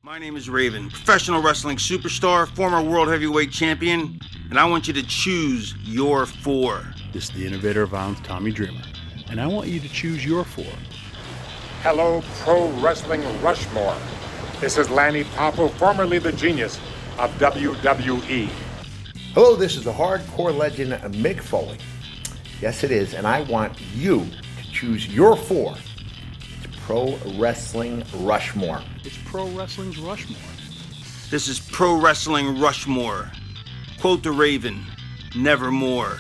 My name is Raven, professional wrestling superstar, former world heavyweight champion, and I want you to choose your four. This is the innovator of violence, Tommy Dreamer, and I want you to choose your four. Hello, Pro Wrestling Rushmore. This is Lanny Poffo, formerly the genius of WWE. Hello, this is the hardcore legend Mick Foley. Yes, it is, and I want you to choose your four. It's Pro Wrestling Rushmore. It's Pro Wrestling's Rushmore. This is Pro Wrestling Rushmore. Quote the Raven, nevermore.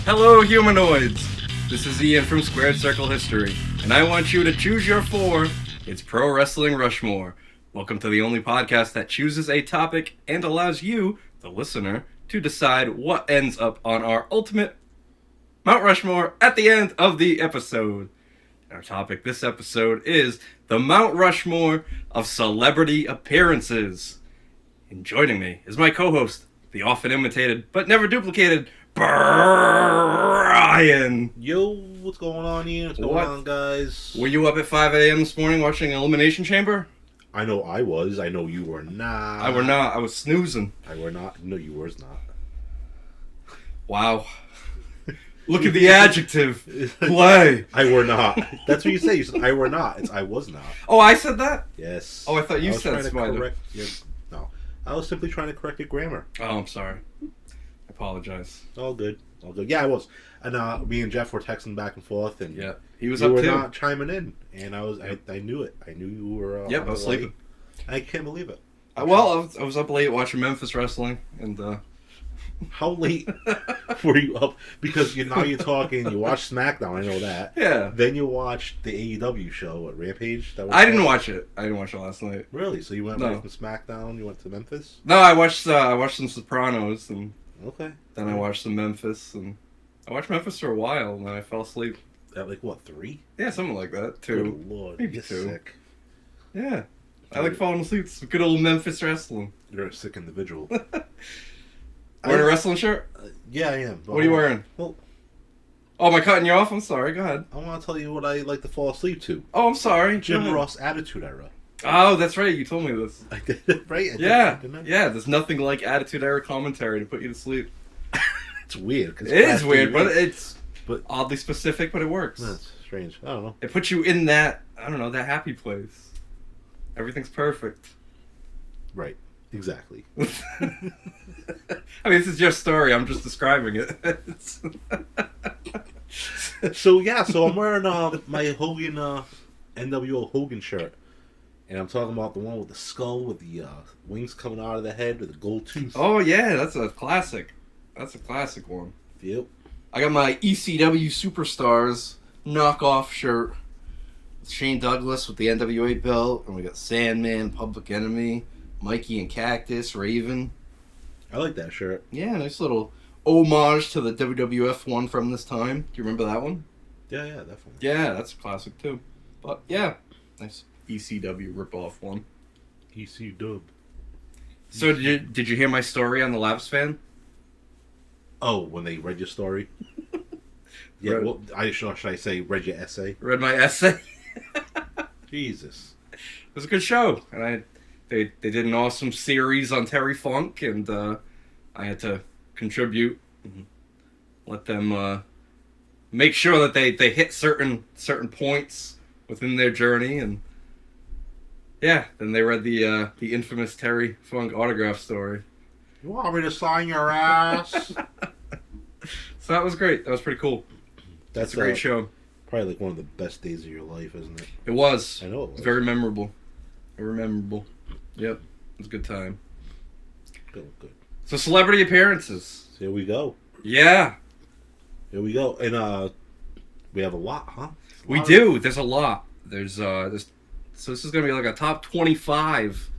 Hello, humanoids! This is Ian from Squared Circle History, and I want you to choose your four. It's Pro Wrestling Rushmore. Welcome to the only podcast that chooses a topic and allows you, the listener, to decide what ends up on our ultimate Mount Rushmore at the end of the episode. Our topic this episode is the Mount Rushmore of celebrity appearances. And joining me is my co-host, the often imitated but never duplicated Brian. Yo, what's going on, Ian? What's going on, guys? Were you up at 5 a.m. this morning watching Elimination Chamber? I know I was. I know you were not. I were not. I was snoozing. I were not. No, you was not. Wow. Look at the adjective. Play. I were not. That's what you say. You said I were not. It's I was not. Oh, I said that? Yes. Oh, I thought you was said trying to Spider. correct your... No. I was simply trying to correct your grammar. Oh, I'm sorry. I apologize. All good. All good. Yeah, I was. And me and Jeff were texting back and forth, and Yeah, he was you up were too. not chiming in, and I knew it. I knew you were. Yep, on I was the light. sleeping. I can't believe it. I was up late watching Memphis wrestling, and How late were you up? Because now you're talking. You watched SmackDown. I know that. yeah. Then you watched the AEW show at Rampage. That was I didn't watch it. I didn't watch it last night. Really? So you went No. away from SmackDown. You went to Memphis. No, I watched some Sopranos, and Okay. then I watched some Memphis, and I watched Memphis for a while, and then I fell asleep. At like what, 3? Yeah, something like that. 2. Good Lord, Maybe you're 2. sick. Yeah. I like falling asleep. It's good old Memphis wrestling. You're a sick individual. Wearing a wrestling shirt? Yeah, I am. What are you wearing? Well, Oh, am I cutting you off? I'm sorry. Go ahead. I want to tell you what I like to fall asleep to. Oh, I'm sorry. Jim Go ahead. Ross Attitude Era. Oh, that's right. You told me this. I did it right. I did, Yeah. didn't I? Yeah, there's nothing like Attitude Era commentary to put you to sleep. It's weird. 'cause It is Flash weird, TV. but it's But- oddly specific, but it works. That's strange. I don't know. It puts you in that, I don't know, that happy place. Everything's perfect. Right. Exactly. I mean, this is your story. I'm just describing it. So I'm wearing my Hogan NWO Hogan shirt, and I'm talking about the one with the skull with the wings coming out of the head with the gold tooth. Oh, yeah, that's a classic. That's a classic one. Yep. I got my ECW Superstars knockoff shirt. Shane Douglas with the NWA belt, and we got Sandman, Public Enemy, Mikey and Cactus, Raven. I like that shirt. Yeah, nice little homage to the WWF one from this time. Do you remember that one? Yeah, definitely. Yeah, that's a classic too. But yeah, nice ECW ripoff one. EC Dub. So did you hear my story on the Labs fan? Oh, when they read your story. Yeah. Right. Well, should I say read your essay? Read my essay. Jesus. It was a good show, and they did an awesome series on Terry Funk, and I had to contribute, and let them make sure that they hit certain points within their journey, and yeah, then they read the infamous Terry Funk autograph story. You want me to sign your ass? So that was great. That was pretty cool. That's a great show. Probably like one of the best days of your life, isn't it? It was. I know it was. Very memorable. Very memorable. Yep. It was a good time. Good. So celebrity appearances. Here we go. Yeah. Here we go. And we have a lot, huh? We do. There's a lot. There's so this is gonna be like a top 25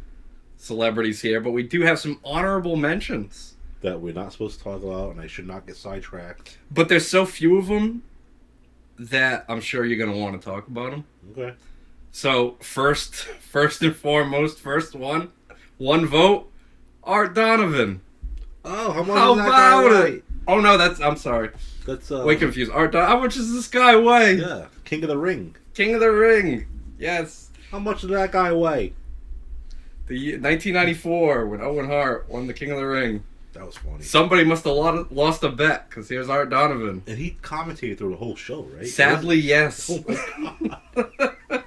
celebrities here, but we do have some honorable mentions that we're not supposed to talk about, and I should not get sidetracked. But there's so few of them that I'm sure you're gonna want to talk about them. Okay. So first and foremost, one vote, Art Donovan. Oh, how much How is that guy about weigh? it? Oh no, I'm sorry. That's Way confused. How much does this guy weigh? Yeah, King of the Ring. King of the Ring. Yes. How much does that guy weigh? The 1994 when Owen Hart won the King of the Ring. That was funny. Somebody must have lost a bet because here's Art Donovan. And he commentated through the whole show, right? Sadly, yes. Oh my God.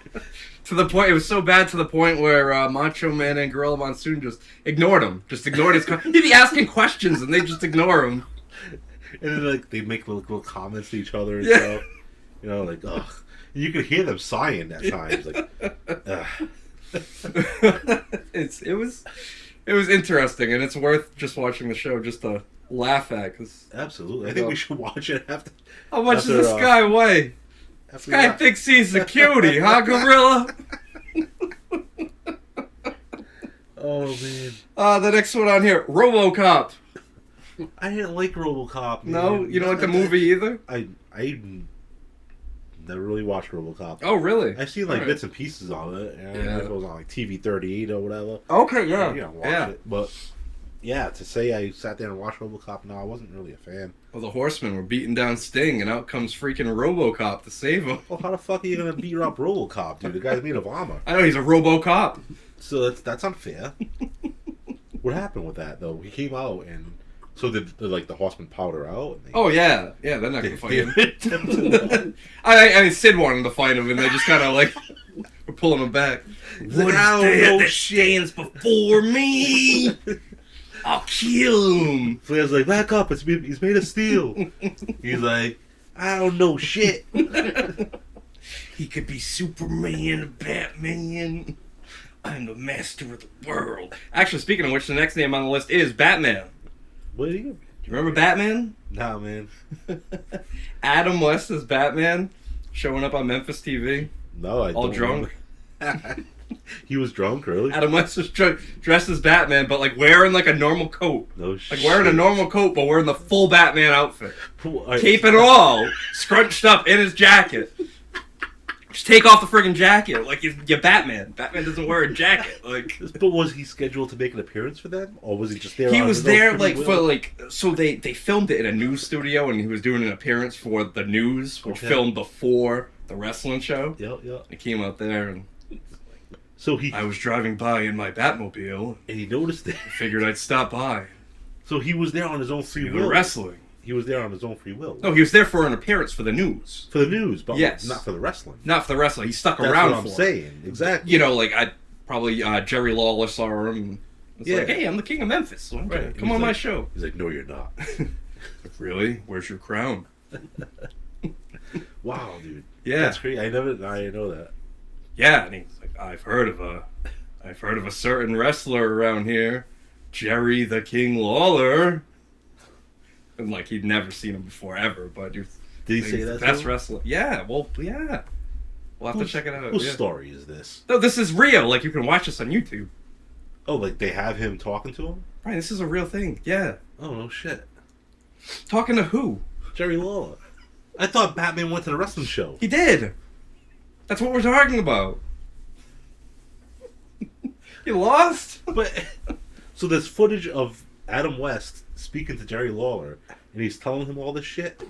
To the point, it was so bad to the point where Macho Man and Gorilla Monsoon just ignored him. Just ignored his. He'd be asking questions and they just ignore him. And then like they make little comments to each other and Yeah. stuff. You know, like ugh. And you could hear them sighing at times, like. Ugh. It was interesting, and it's worth just watching the show just to laugh at. Cause Absolutely, I think we should watch it after. how much after, does this guy weigh? This after guy thinks he's a cutie, huh, Gorilla? Oh man, The next one on here, RoboCop. I didn't like RoboCop. Man. No, you don't like the movie either. I never really watched RoboCop. Oh, really? I've seen like Alright. bits and pieces on it. And Yeah. it was on like TV 38 or whatever. Okay, yeah, You know, watch yeah. it. But yeah, to say I sat there and watched RoboCop, no, I wasn't really a fan. Well, the Horsemen were beating down Sting, and out comes freaking RoboCop to save him. Well, how the fuck are you gonna beat up RoboCop, dude? The guy's made of armor. I know he's a RoboCop. So that's unfair. What happened with that though? He came out and so did like the Horsemen powder out? And they, Oh yeah, they're not gonna fight him. him. I mean, Sid wanted to fight him, and they just kind of like were pulling him back. Like, I don't know shit. stands before me? I'll kill him. Flair's like, back up! He's made of steel. He's like, I don't know shit. He could be Superman, Batman. I'm the master of the world. Actually, speaking of which, the next name on the list is Batman. What are you? Do you remember Batman? Nah, man. Adam West is Batman, showing up on Memphis TV, No, I all don't drunk. remember. He was drunk, really? Adam West was dressed as Batman, but like wearing like a normal coat. No shit. Like wearing a normal coat, but wearing the full Batman outfit. What? Cape and all, scrunched up in his jacket. Just take off the friggin' jacket, like you're Batman. Batman doesn't wear a jacket. Like But was he scheduled to make an appearance for them, or was he just there? he on was his own there, free like will? for like so they filmed it in a news studio, and he was doing an appearance for the news, which Okay. filmed before the wrestling show. Yep. He came out there, and So he I was driving by in my Batmobile. and he noticed it. Figured I'd stop by. So he was there on his own free See the will. wrestling. He was there on his own free will. No, he was there for an appearance for the news, For the news, but Yes. not for the wrestling. not for the wrestling. He stuck That's around what I'm for it. saying. Exactly. You know, like I probably Jerry Lawler saw him. And was Yeah. like, hey, I'm the king of Memphis. Okay, Right. come He's on my like- show. He's like, no, you're not. Really? Where's your crown? Wow, dude. Yeah, That's crazy. I didn't know that. yeah. And he's like, I've heard of a certain wrestler around here, Jerry the King Lawler. And like he'd never seen him before ever, but Did he say he's that? the to best him? wrestler. Yeah, well, yeah. We'll have to Whose- check it out. Whose yeah. story is this? No, this is real. Like you can watch this on YouTube. Oh, like they have him talking to him? Right, this is a real thing. Yeah. Oh no, shit. Talking to who? Jerry Lawler. I thought Batman went to the wrestling show. He did. That's what we're talking about. You lost? But so there's footage of Adam West speaking to Jerry Lawler, and he's telling him all this shit.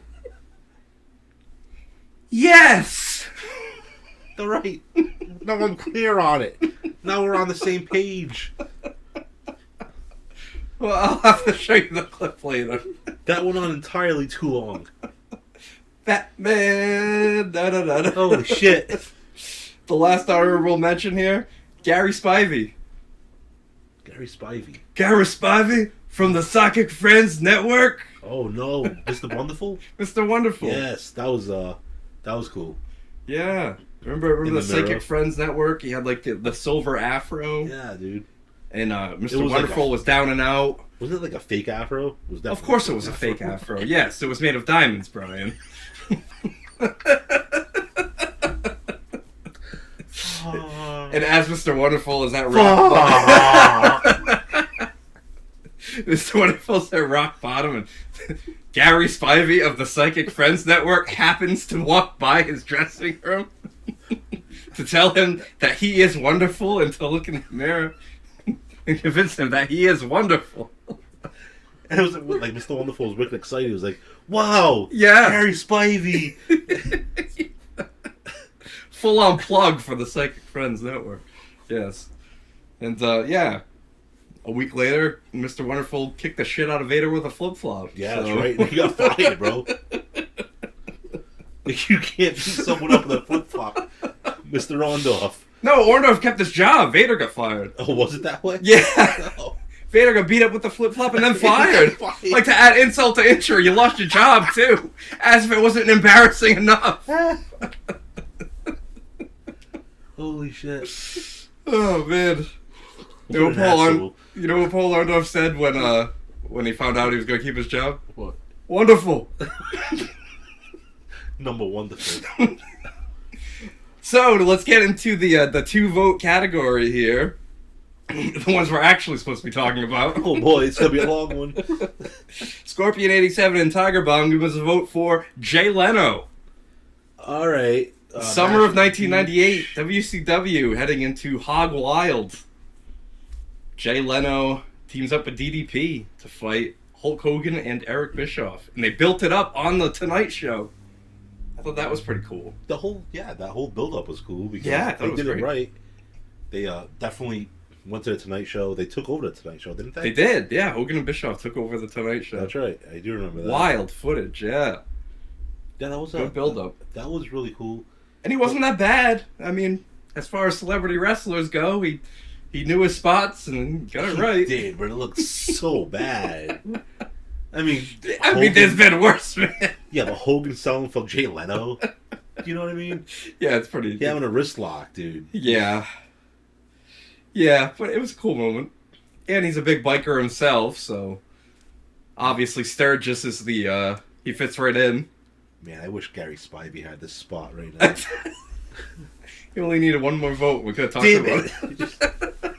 Yes. All right. Now I'm clear on it. Now we're on the same page. Well, I'll have to show you the clip later. That went on entirely too long. Batman. Da, da, da, da. Holy shit. The last honorable mention here, Gary Spivey. Gary Spivey. Gary Spivey from the Psychic Friends Network. Oh no, Mr. Wonderful? Mr. Wonderful. Yes, that was cool. Yeah. Remember In the the mirror. Psychic Friends Network? He had like the silver afro. Yeah, dude. And It Mr. was Wonderful was down and out. Was it like a fake afro? It was Of course it was a fake afro. Yes, it was made of diamonds, Brian. And as Mr. Wonderful is at rock Mr. Wonderful's at rock bottom, and Gary Spivey of the Psychic Friends Network happens to walk by his dressing room to tell him that he is wonderful and to look in the mirror and convince him that he is wonderful. And it was like Mr. Wonderful was wicked excited. He was like, "Wow, Yeah. Gary Spivey." Full on plug for the Psychic Friends Network. Yes. And yeah. A week later, Mr. Wonderful kicked the shit out of Vader with a flip flop. Yeah, that's right. He got fired, bro. You can't beat someone up with a flip flop, Mr. Orndorff. No, Orndorff kept his job. Vader got fired. Oh, was it that way? Yeah. Oh. Vader got beat up with the flip flop and then fired. Like, to add insult to injury, you lost your job too. As if it wasn't embarrassing enough. Holy shit. Oh man. You know what Paul Orndorff said when he found out he was going to keep his job? What? Wonderful. Number wonderful. So let's get into the 2-vote category here. The ones we're actually supposed to be talking about. Oh boy, it's gonna be a long one. Scorpion 87 and Tiger Bomb give us a vote for Jay Leno. All right. Summer of 1998, WCW heading into Hog Wild. Jay Leno teams up with DDP to fight Hulk Hogan and Eric Bischoff, and they built it up on the Tonight Show. I thought that was pretty cool. That whole build-up was cool because Yeah, I thought they it was did great. it right. They definitely went to the Tonight Show. They took over the Tonight Show, didn't they? They did, yeah. Hogan and Bischoff took over the Tonight Show. That's right. I do remember that. Wild footage, yeah. Yeah, that was Good build-up. That was really cool. And he wasn't that bad. I mean, as far as celebrity wrestlers go, he knew his spots and got it right. He did, but it looked so bad. I mean, there's been worse, man. Yeah, but Hogan selling for Jay Leno. You know what I mean? Yeah, it's pretty. He having a wrist lock, dude. Yeah. Yeah, but it was a cool moment. And he's a big biker himself, so obviously Sturgis is the he fits right in. Man, I wish Gary Spivey had this spot right now. You only needed one more vote. We could have talked Damn about it.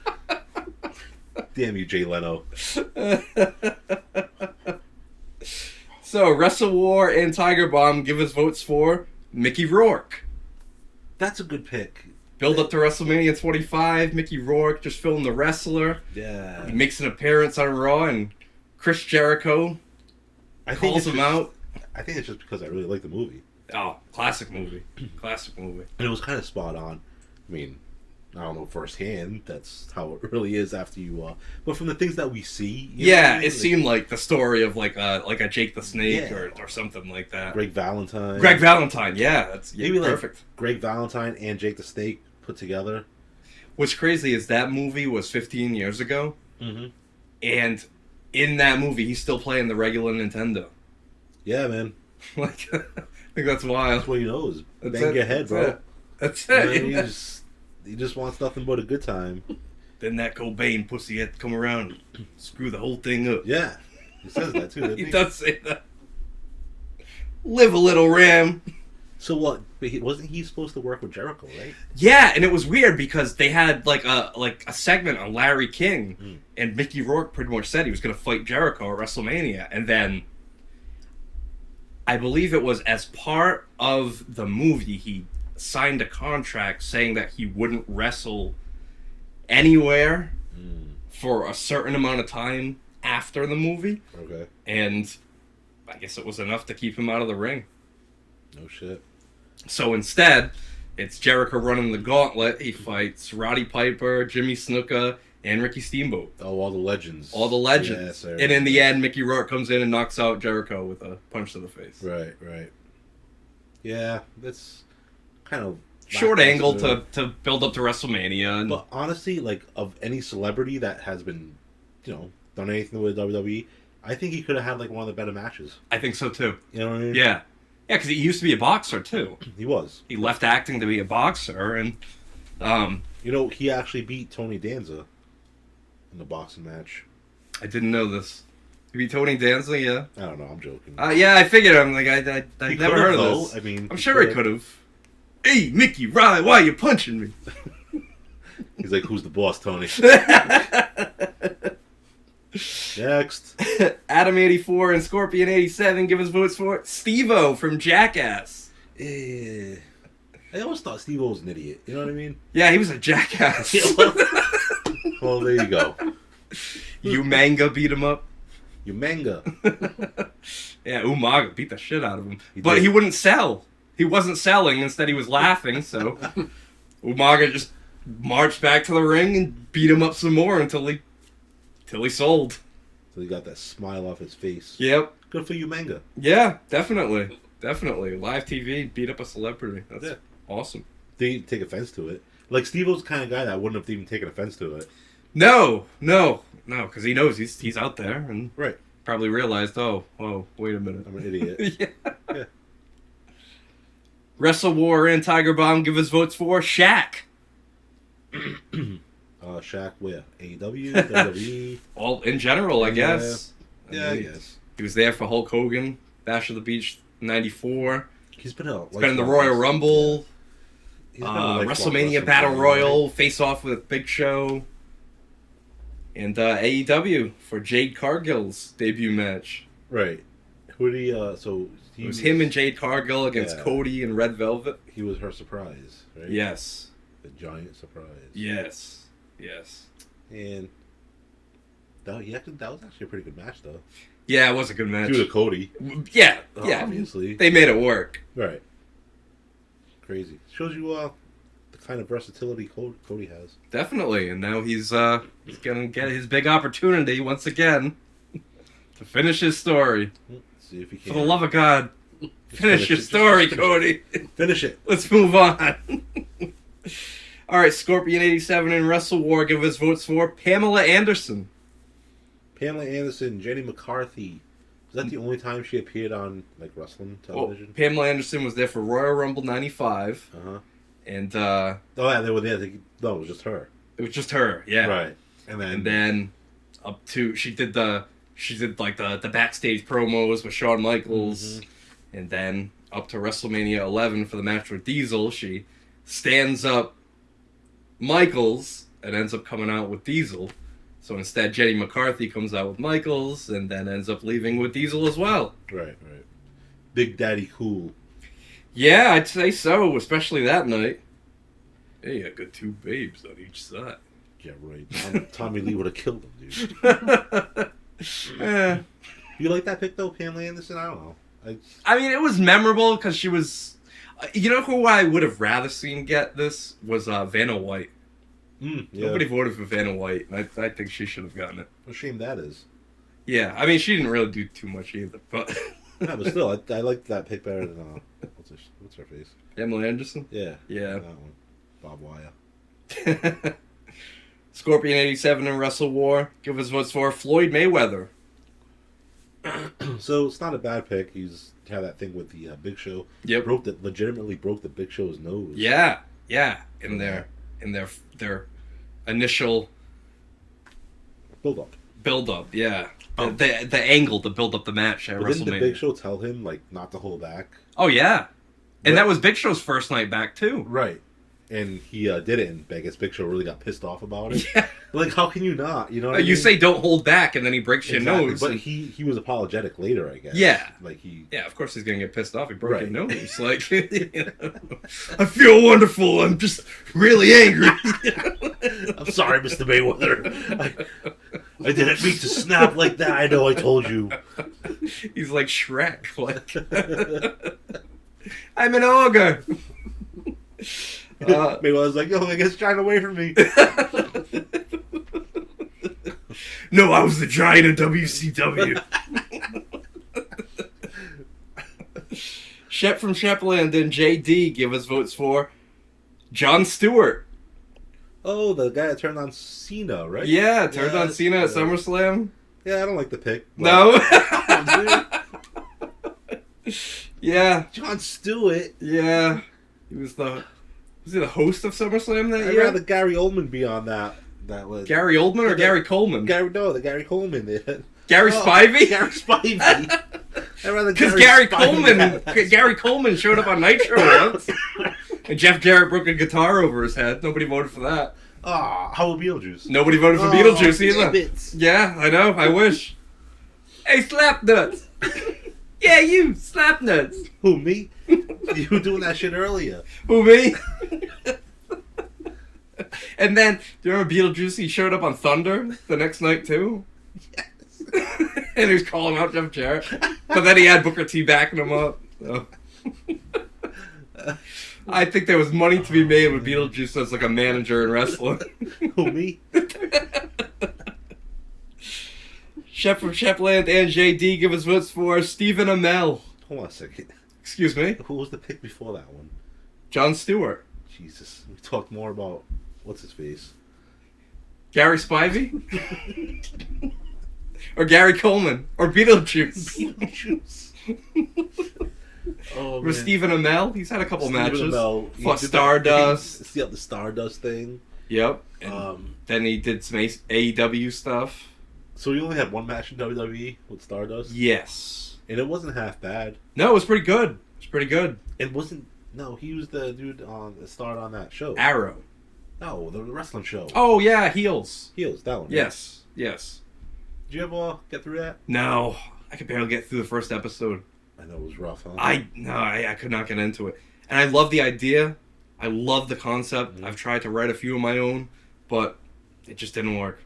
Damn you, Jay Leno. So, Wrestle War and Tiger Bomb give us votes for Mickey Rourke. That's a good pick. Build up to WrestleMania 25. Mickey Rourke just filmed the wrestler. Yeah. He makes an appearance on Raw, and Chris Jericho calls him out. I think it's just because I really like the movie. Oh, classic movie. Classic movie. And it was kind of spot on. I mean, I don't know firsthand. That's how it really is after you. But from the things that we see, Yeah, it seemed like the story of like a Jake the Snake Yeah. or something like that. Greg Valentine. Greg Valentine, yeah, that's Maybe perfect. like Greg Valentine and Jake the Snake put together. What's crazy is that movie was 15 years ago, Mm-hmm. and in that movie he's still playing the regular Nintendo. Yeah, man. Like, I think that's wild. That's what he knows. That's Bang it, your head, that's bro. it. That's You know, it. he just wants nothing but a good time. Then that Cobain pussy had to come around and screw the whole thing up. Yeah. He says that too, doesn't He he? does say that. Live a little, Ram. So what? But wasn't he supposed to work with Jericho, right? Yeah, and it was weird because they had like a segment on Larry King, and Mickey Rourke pretty much said he was going to fight Jericho at WrestleMania, and then I believe it was as part of the movie he signed a contract saying that he wouldn't wrestle anywhere for a certain amount of time after the movie, Okay. and I guess it was enough to keep him out of the ring. No shit. So instead, it's Jericho running the gauntlet. He fights Roddy Piper, Jimmy Snuka, and Ricky Steamboat. Oh, all the legends. All the legends. Yes, I And in remember. the end, Mickey Rourke comes in and knocks out Jericho with a punch to the face. Right, right. Yeah, that's kind of Short angle lackluster. to build up to WrestleMania. And But honestly, like of any celebrity that has been, done anything with WWE, I think he could have had like one of the better matches. I think so too. You know what I mean? Yeah. Yeah, because he used to be a boxer too. He was. He left acting to be a boxer, and He actually beat Tony Danza. in the boxing match. I didn't know this. You beat Tony Danza, yeah? I don't know. I'm joking. Yeah, I figured. I'm like, I He never could've, heard of though. this. I mean, I'm sure he could have. Hey, Mickey, Riley, why are you punching me? He's like, who's the boss, Tony? Next. Adam84 and Scorpion87 give us votes for Steve-O from Jackass. I always thought Steve-O was an idiot. You know what I mean? Yeah, he was a jackass. Well, there you go. You Manga beat him up. You manga. Yeah, Umaga beat the shit out of him. He But did. he wouldn't sell. He wasn't selling. Instead, he was laughing. So Umaga just marched back to the ring and beat him up some more until he sold. So he got that smile off his face. Yep. Good for you, manga. Yeah, definitely. Definitely. Live TV beat up a celebrity. That's Yeah. awesome. They didn't take offense to it. Like, Steve-O's the kind of guy that wouldn't have even taken offense to it. No, because he knows he's out there and Right. probably realized, oh, wait a minute. I'm an idiot. Yeah. Wrestle War and Tiger Bomb give us votes for Shaq. Shaq, where? AEW? WWE? Well, in general, I guess. Yeah, I mean, guess. He was there for Hulk Hogan, Bash of the Beach 94. He's been a... He's been in the Royal Rumble, He's been a lifelong WrestleMania wrestling Battle fan, Royal, right? Face Off with Big Show, and AEW for Jade Cargill's debut match. Right. Who did he... So... It was him and Jade Cargill against Yeah. Cody and Red Velvet. He was her surprise, right? Yes. The giant surprise. Yes. And... That was actually a pretty good match, though. Yeah, it was a good match. Due to Cody. Yeah. Obviously. They made it work. Right. Crazy. Shows you the kind of versatility Cody has. Definitely. And now he's going to get his big opportunity once again to finish his story. Let's see if he can. For the love of God, finish your it. story, Just Cody. Finish it. Let's move on. All right, Scorpion87 and Wrestle War give us votes for Pamela Anderson. Pamela Anderson, Jenny McCarthy. Was that the only time she appeared on like wrestling Well, television? Pamela Anderson was there for Royal Rumble 95. Uh-huh. And Oh yeah, they were there. No, it was just her. it was just her, yeah. Right. And And then up to she did like the backstage promos with Shawn Michaels, and then up to WrestleMania 11 for the match with Diesel, she stands up Michaels and ends up coming out with Diesel. So instead, Jenny McCarthy comes out with Michaels and then ends up leaving with Diesel as well. Right. Big Daddy Cool. Yeah, I'd say so, especially that night. Hey, I got two babes on each side. Yeah, right. Tommy Lee would have killed him, dude. Eh. You like that pick though, Pamela Anderson? I don't know. I mean, it was memorable because she was... You know who I would have rather seen get this? Was Vanna White. Yeah. Nobody voted for Vanna White, and I think she should have gotten it. What a shame that is. Yeah, I mean, she didn't really do too much either, but... Yeah, but still, I like that pick better than what's her face? Emily Anderson? Yeah. Yeah. That one. Bob Wire. Scorpion87 and Wrestle War give us votes for Floyd Mayweather. So it's not a bad pick. He's had that thing with the Big Show. Yep. Legitimately broke the Big Show's nose. Yeah. In their initial build up. yeah. The angle to build up the match at But didn't the WrestleMania. Big Show tell him like not to hold back? Oh yeah, and But- that was Big Show's first night back too. Right. And he did it, and I guess Big Show really got pissed off about it. Yeah. Like, how can you not? You know what I You mean? say don't hold back, and then he breaks Exactly, your nose. but and- he was apologetic later, I guess. Yeah. Like he. Yeah, of course he's gonna get pissed off. He broke Right. your nose. Like, you know, I feel wonderful. I'm just really angry. I'm sorry, Mr. Mayweather. I didn't mean to snap like that. I know I told you. He's like Shrek. Like, I'm an ogre. Mayweather's like, yo, I guess trying away from me. No, I was the giant in WCW. Shep from Shepland and JD give us votes for Jon Stewart. Oh, the guy that turned on Cena, right? Yeah, turned on Cena at SummerSlam. Yeah, I don't like the pick. No. Yeah. Jon Stewart. Yeah. Was he the host of SummerSlam that I'd year? rather Gary Oldman be on that That was Gary Oldman or Gary Coleman? the Gary Coleman. Gary Spivey? Gary Spivey. I'd rather Because Gary Coleman showed up on Nitro once, and Jeff Jarrett broke a guitar over his head. Nobody voted for that. How about Beetlejuice? Nobody voted for Beetlejuice either. Damn it. Yeah, I know. I wish. Hey, Slapnuts. Yeah, you Slapnuts. Who, me? You were doing that shit earlier. Who, me? And then, do you remember Beetlejuice? He showed up on Thunder the next night too. Yes. And he was calling out Jeff Jarrett, but then he had Booker T backing him up. So. I think there was money to be made with Beetlejuice as like a manager in wrestling. Who, me? Chef from Chefland and JD give us votes for Stephen Amell. Hold on a second. Excuse me? Who was the pick before that one? Jon Stewart. Jesus. We talked more about what's his face. Gary Spivey? Or Gary Coleman? Or Beetlejuice? Beetlejuice. Oh, Or Stephen Amell? He's had a couple matches. Amell. He Fought did Stardust. See the Stardust thing. Yep. And then he did some AEW stuff. So he only had one match in WWE with Stardust? Yes. And it wasn't half bad. No, it was pretty good. It was pretty good. It wasn't... No, he was the dude that starred on that show. Arrow. No, the wrestling show. Oh, yeah, Heels. Heels, that one. Yes. Yes. Did you ever get through that? No. I could barely get through the first episode. I know it was rough, huh? I could not get into it. And I love the idea. I love the concept. Mm-hmm. I've tried to write a few of my own, but it just didn't work.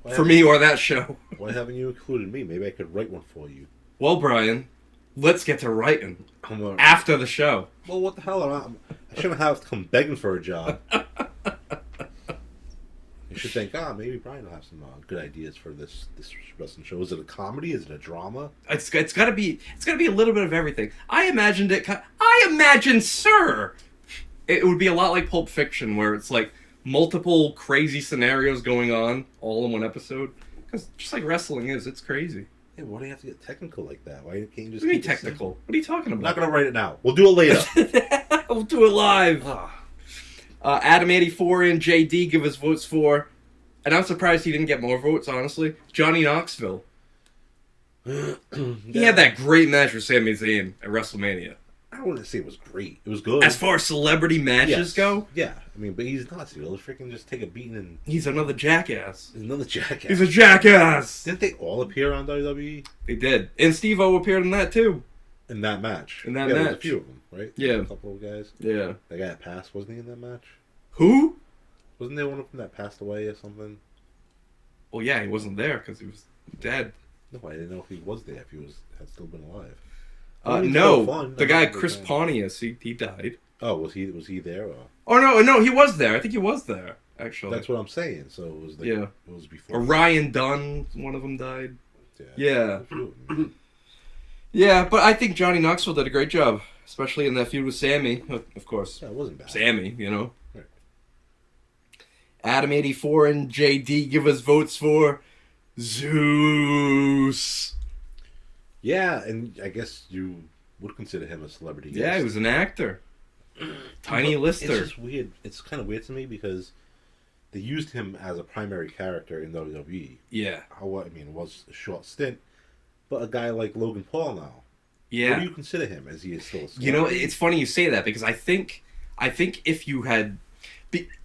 Why For me or that show. Why haven't you included me? Maybe I could write one for you. Well, Brian, let's get to writing Well, after the show. what the hell? I shouldn't have to come begging for a job. You should think, maybe Brian will have some good ideas for this wrestling show. Is it a comedy? Is it a drama? It's got to be a little bit of everything. I imagine, sir, it would be a lot like Pulp Fiction, where it's like multiple crazy scenarios going on all in one episode. Because just like wrestling is, it's crazy. Hey, why do you have to get technical like that? Why can't you just What do you mean keep it technical? simple? What are you talking I'm about? not going to write it now. We'll do it later. We'll do it live. Adam84 and JD give us votes for, and I'm surprised he didn't get more votes, honestly, Johnny Knoxville. He had that great match with Sami Zayn at WrestleMania. I wouldn't say it was great. It was good. As far as celebrity matches Yes. go, Yeah. I mean, but he's nuts. He'll freaking just take a beating and he's another jackass. he's another jackass. He's a jackass! Didn't they all appear on WWE They did. And Steve-O appeared in that, too. in that match? In that There was a match. few of them, right? Yeah. A couple of guys. Yeah. That guy that passed, wasn't he in that match? Who? Wasn't there one of them that passed away or something? Well, yeah, he wasn't there because he was dead. No, I didn't know if he was there, if he had still been alive. No, fun. the I'm guy not a big Chris fan. Pontius, he died. Oh, was he there? Or? Oh no, he was there. I think he was there actually. That's what I'm saying. So it was Yeah. it was before. Or Ryan Dunn, one of them died. Yeah. A few of them. Yeah, but I think Johnny Knoxville did a great job, especially in that feud with Sammy, of course. Yeah, it wasn't bad. Sammy, you know. Right. Adam84 and JD give us votes for Zeus. Yeah, and I guess you would consider him a celebrity. Yeah, guest. he was an actor. Tiny But Lister. It's just weird. It's kind of weird to me because they used him as a primary character in WWE. Yeah. I mean, it was a short stint, but a guy like Logan Paul now. Yeah. What do you consider him? As he is still a You know, celebrity? it's funny you say that because I think if you had,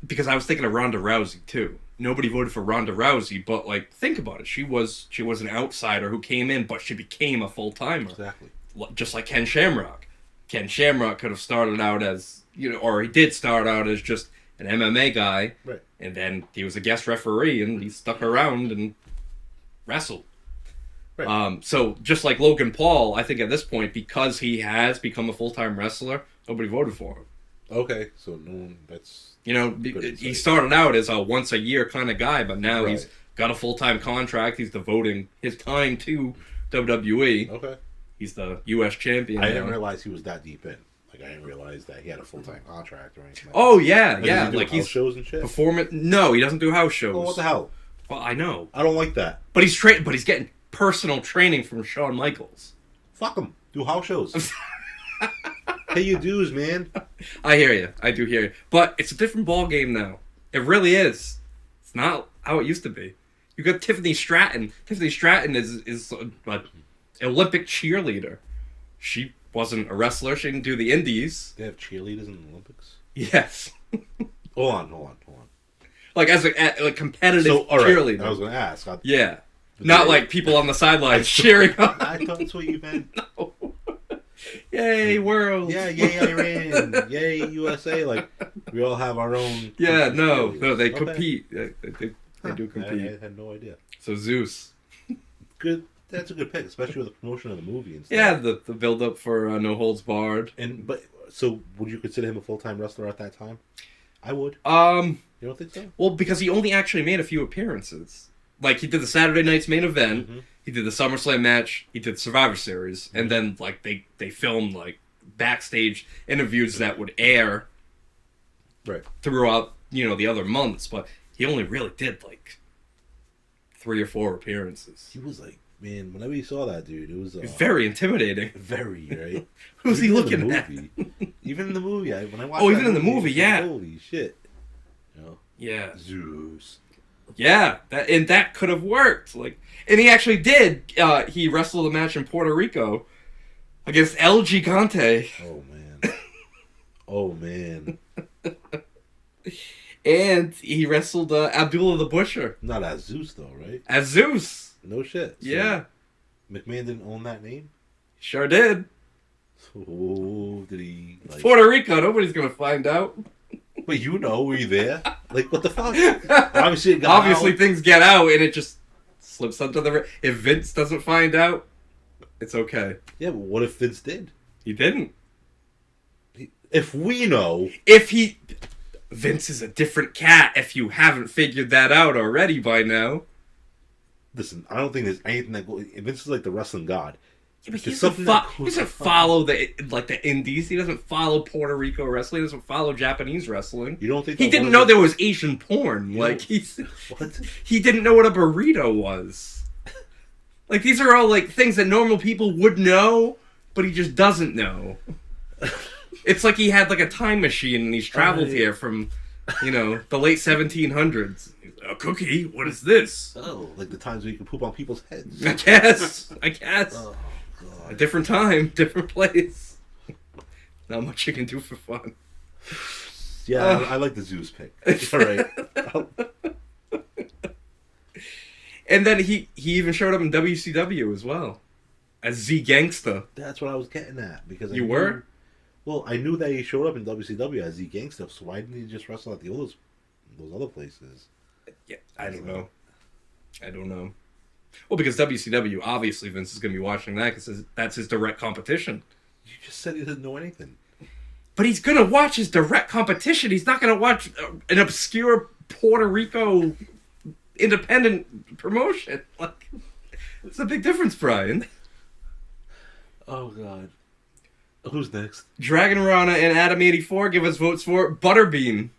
because I was thinking of Ronda Rousey too. Nobody voted for Ronda Rousey, but like, think about it. She was an outsider who came in, but she became a full timer. Exactly. Just like Ken Shamrock. Ken Shamrock could have started out as, or he did start out as just an MMA guy, Right. and then he was a guest referee, and he stuck around and wrestled. Right. So just like Logan Paul, I think at this point, because he has become a full-time wrestler, nobody voted for him. Okay, so no one. That's good He insight. started out as a once-a-year kind of guy, but now he's Right. got a full-time contract. He's devoting his time to WWE. Okay. He's the U.S. champion. I now. didn't realize he was that deep in. Like I didn't realize that he had a full time contract or anything. Like Oh that. yeah, Like, yeah. does he do Like house he's shows and shit. performing. No, he doesn't do house shows. Oh, what the hell? Well, I know, I don't like that. but he's But he's getting personal training from Shawn Michaels. Fuck him. Do house shows. Pay your dues, man. I hear you. I do hear you. But it's a different ball game now. It really is. It's not how it used to be. You got Tiffany Stratton. Tiffany Stratton is an Olympic cheerleader. She wasn't a wrestler. She didn't do the indies. They have cheerleaders in the Olympics? Yes. Hold on. Like as a competitive So, all right, cheerleader. I was going to ask. Yeah. Not like people on the sidelines cheering on. I thought that's what you meant. No. Yay, world. Yeah, yay, Iran. Yay, USA. Like, we all have our own... Yeah, no, they Okay. compete. They do compete. I had no idea. So Zeus. Good. That's a good pick, especially with the promotion of the movie and stuff. Yeah, the build up for No Holds Barred. So would you consider him a full-time wrestler at that time? I would. You don't think so? Well, because he only actually made a few appearances. Like, he did the Saturday night's main event, he did the SummerSlam match, he did Survivor Series, and then, like, they filmed, like, backstage interviews that would air throughout, the other months, but he only really did, like, 3 or 4 appearances. He was like, man, whenever you saw that dude, it was... very intimidating. Very, right? Who's he looking at? Even in the movie. When I watched even in the movie, yeah. Holy shit. Yeah. Zeus. Yeah, that could have worked. Like, and he actually did. He wrestled a match in Puerto Rico against El Gigante. Oh man. And he wrestled Abdullah the Butcher. Not as Zeus though, right? As Zeus. No shit. So Yeah. McMahon didn't own that name? Sure did. Oh, did he? It's Puerto Rico. Nobody's gonna find out. But were you there? Like, what the fuck? Obviously, it got Obviously, out. things get out and it just slips under the... If Vince doesn't find out, it's okay. Yeah, but what if Vince did? He didn't. If we know... Vince is a different cat if you haven't figured that out already by now. Listen, I don't think there's anything that goes... Vince is like the wrestling god. Yeah, but he doesn't follow the indies. He doesn't follow Puerto Rico wrestling. He doesn't follow Japanese wrestling. You don't think he didn't know there was Asian porn? What? He didn't know what a burrito was. Like, these are all like things that normal people would know, but he just doesn't know. It's like he had like a time machine and he's traveled here from, the late 1700s. A cookie? What is this? Oh, like the times where you can poop on people's heads. I guess. Oh, God. A different time, different place. Not much you can do for fun. Yeah, I like the Zeus pick. All right. And then he even showed up in WCW as well. As Z Gangsta. That's what I was getting at. Because were? Well, I knew that he showed up in WCW as Z Gangsta, so why didn't he just wrestle at those other places? Yeah, I don't know. Well, because WCW, obviously Vince is going to be watching that because that's his direct competition. You just said he doesn't know anything. But he's going to watch his direct competition. He's not going to watch an obscure Puerto Rico independent promotion. Like, it's a big difference, Brian. Oh, God. Who's next? Dragon Rana and Adam84 give us votes for Butterbean.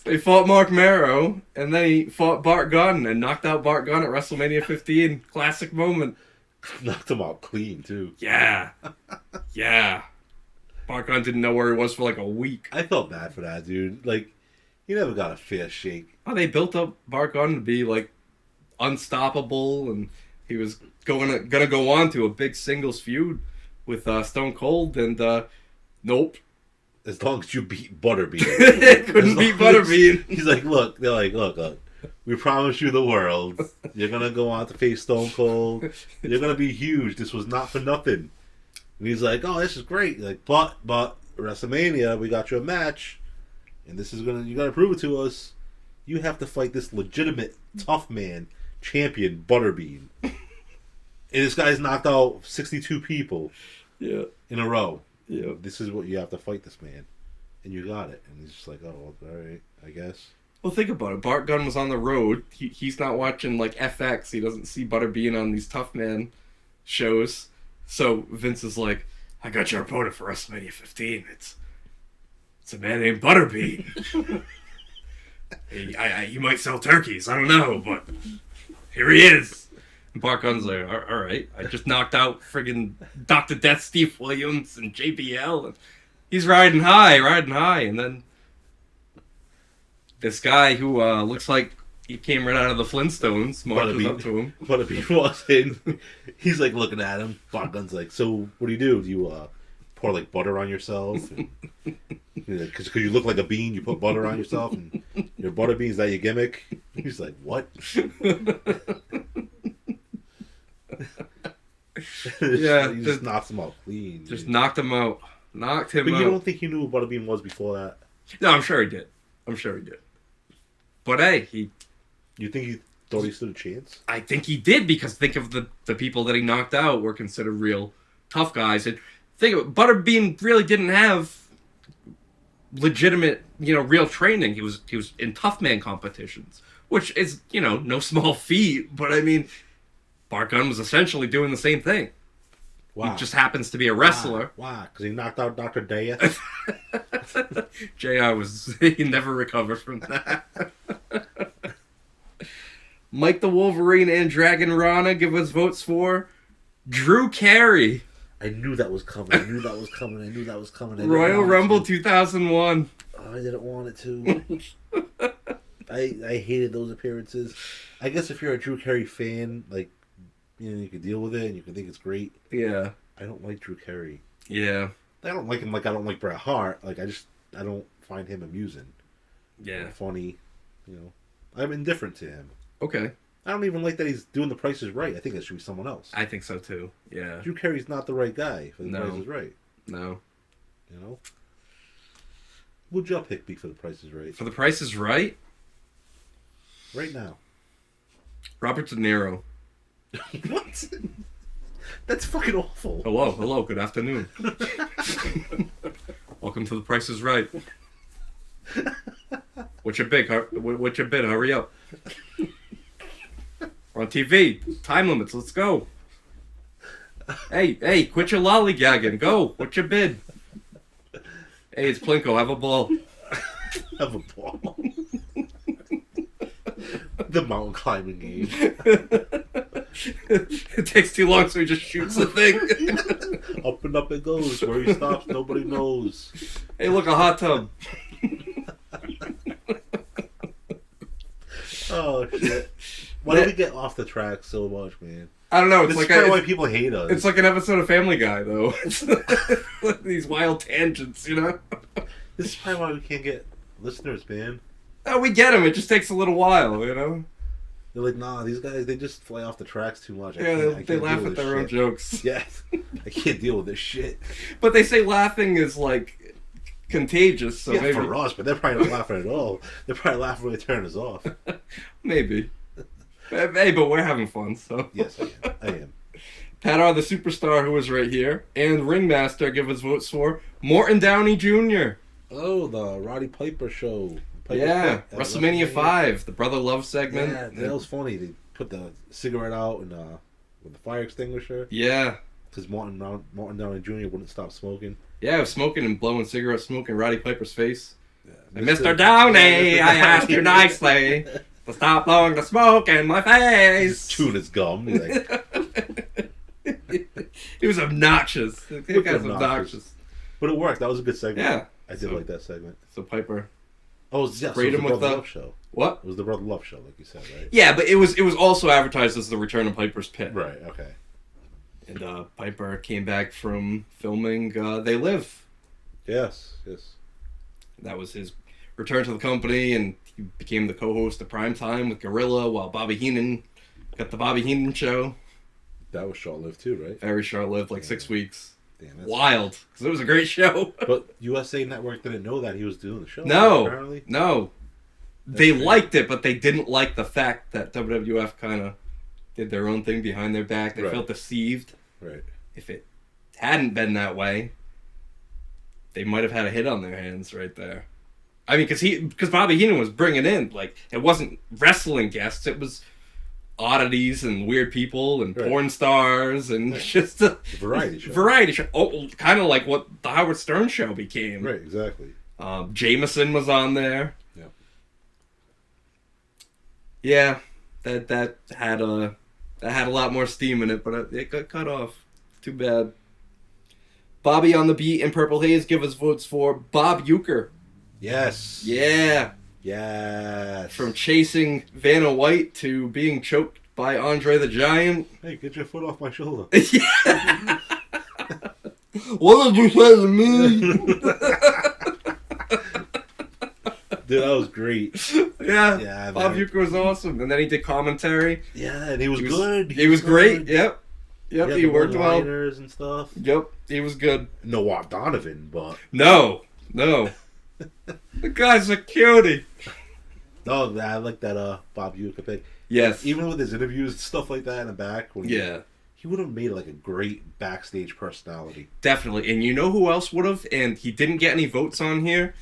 He fought Mark Marrow, and then he fought Bart Gunn and knocked out Bart Gunn at WrestleMania 15. Classic moment. Knocked him out clean, too. Yeah. Yeah. Bart Gunn didn't know where he was for like a week. I felt bad for that, dude. Like, he never got a fair shake. Oh, they built up Bart Gunn to be like unstoppable, and he was gonna go on to a big singles feud with Stone Cold, and nope. As long as you beat Butterbean. Couldn't beat Butterbean. He's like, look, we promise you the world. You're going to go on to face Stone Cold. You're going to be huge. This was not for nothing. And he's like, oh, this is great. Like, but WrestleMania, we got you a match. And you got to prove it to us. You have to fight this legitimate tough man champion, Butterbean. And this guy's knocked out 62 people in a row. Yeah, this is what you have to fight this man, and you got it. And he's just like, oh, all right, I guess. Well, think about it. Bart Gunn was on the road. He's not watching like FX. He doesn't see Butterbean on these Tough Man shows. So Vince is like, I got your opponent for WrestleMania 15. It's a man named Butterbean. He might sell turkeys. I don't know, but here he is. And Bart Gunn's like, all right, I just knocked out friggin' Dr. Death Steve Williams and JBL. And he's riding high. And then This guy who looks like he came right out of the Flintstones marches up to him. Butterbean walks in. He's like looking at him. Bogdan's like, so what do? Do you pour like butter on yourself? Because you look like a bean, you put butter on yourself, and your butter bean, is that your gimmick? He's like, what? Yeah, he just knocks him out clean. Just knocked him out. Knocked him but out. you don't think he knew who Butterbean was before that? No, I'm sure he did. But hey, You think he thought he stood a chance? I think he did, because think of the people that he knocked out were considered real tough guys. And think of it, Butterbean really didn't have legitimate, real training. He was in tough man competitions, which is, no small feat. But I mean, Bart Gunn was essentially doing the same thing. Wow. He just happens to be a wrestler. Why? Because he knocked out Dr. Death? JR he never recovered from that. Mike the Wolverine and Dragon Rana give us votes for Drew Carey. I knew that was coming. Royal Rumble 2001. Oh, I didn't want it to. I hated those appearances. I guess if you're a Drew Carey fan, like, you can deal with it and you can think it's great. Yeah. I don't like Drew Carey. Yeah. I don't like him like I don't like Bret Hart. Like, I don't find him amusing. Yeah. Or funny. I'm indifferent to him. Okay. I don't even like that he's doing The Price is Right. I think that should be someone else. I think so too. Yeah. Drew Carey's not the right guy for The No. Price is Right. No. Would you pick me for The Price is Right? For The Price is Right? Right now. Robert De Niro. What? That's fucking awful. Hello, good afternoon. Welcome to The Price is Right. What's your bid? Hurry up. We're on TV. Time limits. Let's go. Hey, quit your lollygagging. Go. What's your bid? Hey, it's Plinko. Have a ball. Have a ball. The mountain climbing game. It takes too long, so he just shoots the thing. Up and up it goes. Where he stops, nobody knows. Hey, look, a hot tub. Oh, shit. Why do we get off the track so much, man? I don't know. It's like why people hate us. It's like an episode of Family Guy, though. These wild tangents, This is probably why we can't get listeners, man. Oh, we get them. It just takes a little while, They're like, nah, these guys, they just fly off the tracks too much. Yeah, they laugh deal at with their this own shit. jokes. Yeah, I can't deal with this shit. But they say laughing is, like, contagious, so yeah, maybe... for us, but they're probably not laughing at all. They're probably laughing when they turn us off. Maybe. Hey, but we're having fun, so... Yes, I am. Pat R, the superstar who is right here, and Ringmaster give us votes for Morton Downey Jr. Oh, the Roddy Piper show. Yeah, WrestleMania 5, the Brother Love segment. Yeah, that was funny. They put the cigarette out and with the fire extinguisher. Yeah. Because Martin Downey Jr. wouldn't stop smoking. Yeah, I was smoking and blowing cigarette smoke in Roddy Piper's face. Yeah, Mr. Downey, I asked you nicely to stop blowing the smoke in my face. Chewing his gum. He's like, He was obnoxious. That guy's obnoxious. But it worked. That was a good segment. Yeah. I did like that segment. So Piper. Oh, yeah, so it Sprayed was him the with Brother the... Love show. What? It was the Brother Love show, like you said, right? Yeah, but it was also advertised as the return of Piper's Pit. Right, okay. And Piper came back from filming They Live. Yes. That was his return to the company, and he became the co-host of Primetime with Gorilla while Bobby Heenan got the Bobby Heenan show. That was short-lived too, right? Very short-lived, like 6 weeks. Damn, that's Wild, because it was a great show. But USA Network didn't know that he was doing the show. No, apparently. no. They liked it, but they didn't like the fact that WWF kind of did their own thing behind their back. They Right. felt deceived. Right. If it hadn't been that way, they might have had a hit on their hands right there. I mean, because Bobby Heenan was bringing in, like, it wasn't wrestling guests, it was oddities and weird people and Right. porn stars and just a Variety show. variety show. Oh, kind of like what the Howard Stern show became. Right, exactly. Jameson was on there. Yeah. Yeah, that had a lot more steam in it, but it got cut off. Too bad. Bobby on the Beat and Purple Haze give us votes for Bob Uecker. Yes. Yeah. Yes. From chasing Vanna White to being choked by Andre the Giant. Hey, get your foot off my shoulder. Yeah. What did you say to me? Dude, that was great. Yeah, Bob man. Uecker was awesome. And then he did commentary. Yeah, and he was good. He was great. Yep, he worked well. And stuff. Yep, he was good. No Watt Donovan, but... No. The guy's a cutie. No, I like that Bob Uecker pick. Yes. Even with his interviews and stuff like that in the back. Yeah. He would have made like a great backstage personality. Definitely. And you know who else would have? And he didn't get any votes on here.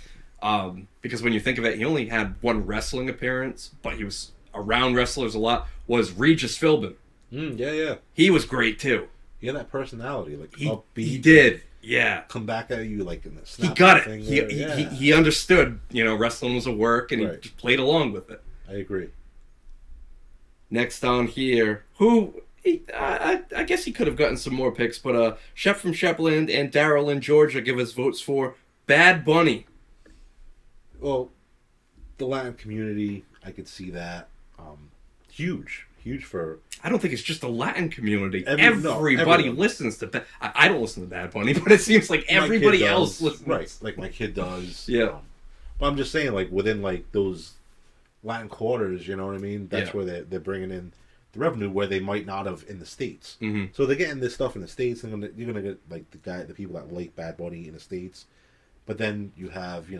Because when you think of it, he only had one wrestling appearance, but he was around wrestlers a lot, was Regis Philbin. Yeah. He was great too. He had that personality, like upbeat. He did. Yeah. Come back at you like in the snap. He got it. Thing He understood, wrestling was a work, and he just played along with it. I agree. Next on here, I guess he could have gotten some more picks, but Shep from Shepland and Daryl in Georgia give us votes for Bad Bunny. Well, the Latin community, I could see that. Huge for... I don't think it's just the Latin community. Everybody Everyone listens to... I don't listen to Bad Bunny, but it seems like everybody else listens. Right, like my kid does. Yeah. But I'm just saying, like, within, like, those Latin quarters, you know what I mean? That's where they're bringing in the revenue where they might not have in the States. Mm-hmm. So they're getting this stuff in the States, and you're going to get, like, the people that like Bad Bunny in the States. But then you have, the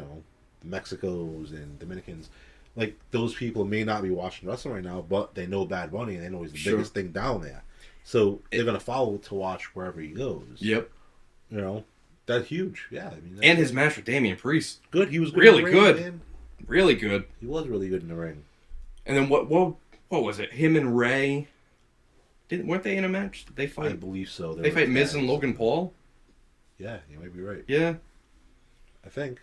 Mexicos and Dominicans. Like, those people may not be watching wrestling right now, but they know Bad Bunny, and they know he's the biggest thing down there. So they're going to follow it to watch wherever he goes. Yep. That's huge. Yeah. I mean, and his match with Damian Priest. Good. He was good really in the ring, good. Man. Really good. He was really good in the ring. And then what was it? Him and Ray, weren't they in a match? Did they fight? I believe so. They fight Miz and Logan Paul? Yeah, you might be right. Yeah. I think.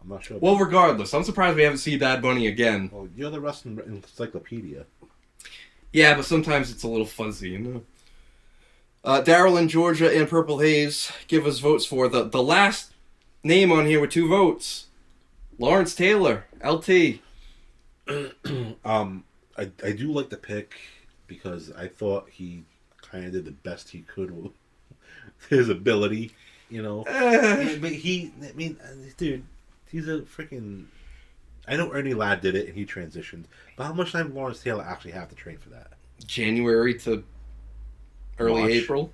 I'm not sure. Well, regardless, I'm surprised we haven't seen Bad Bunny again. Well, you're the wrestling encyclopedia. Yeah, but sometimes it's a little fuzzy, Daryl in Georgia and Purple Haze give us votes for the last name on here with 2 votes. Lawrence Taylor, LT. I do like the pick because I thought he kind of did the best he could with his ability, But dude, he's a freaking... I know Ernie Ladd did it and he transitioned, but how much time did Lawrence Taylor actually have to train for that? January to early March. April.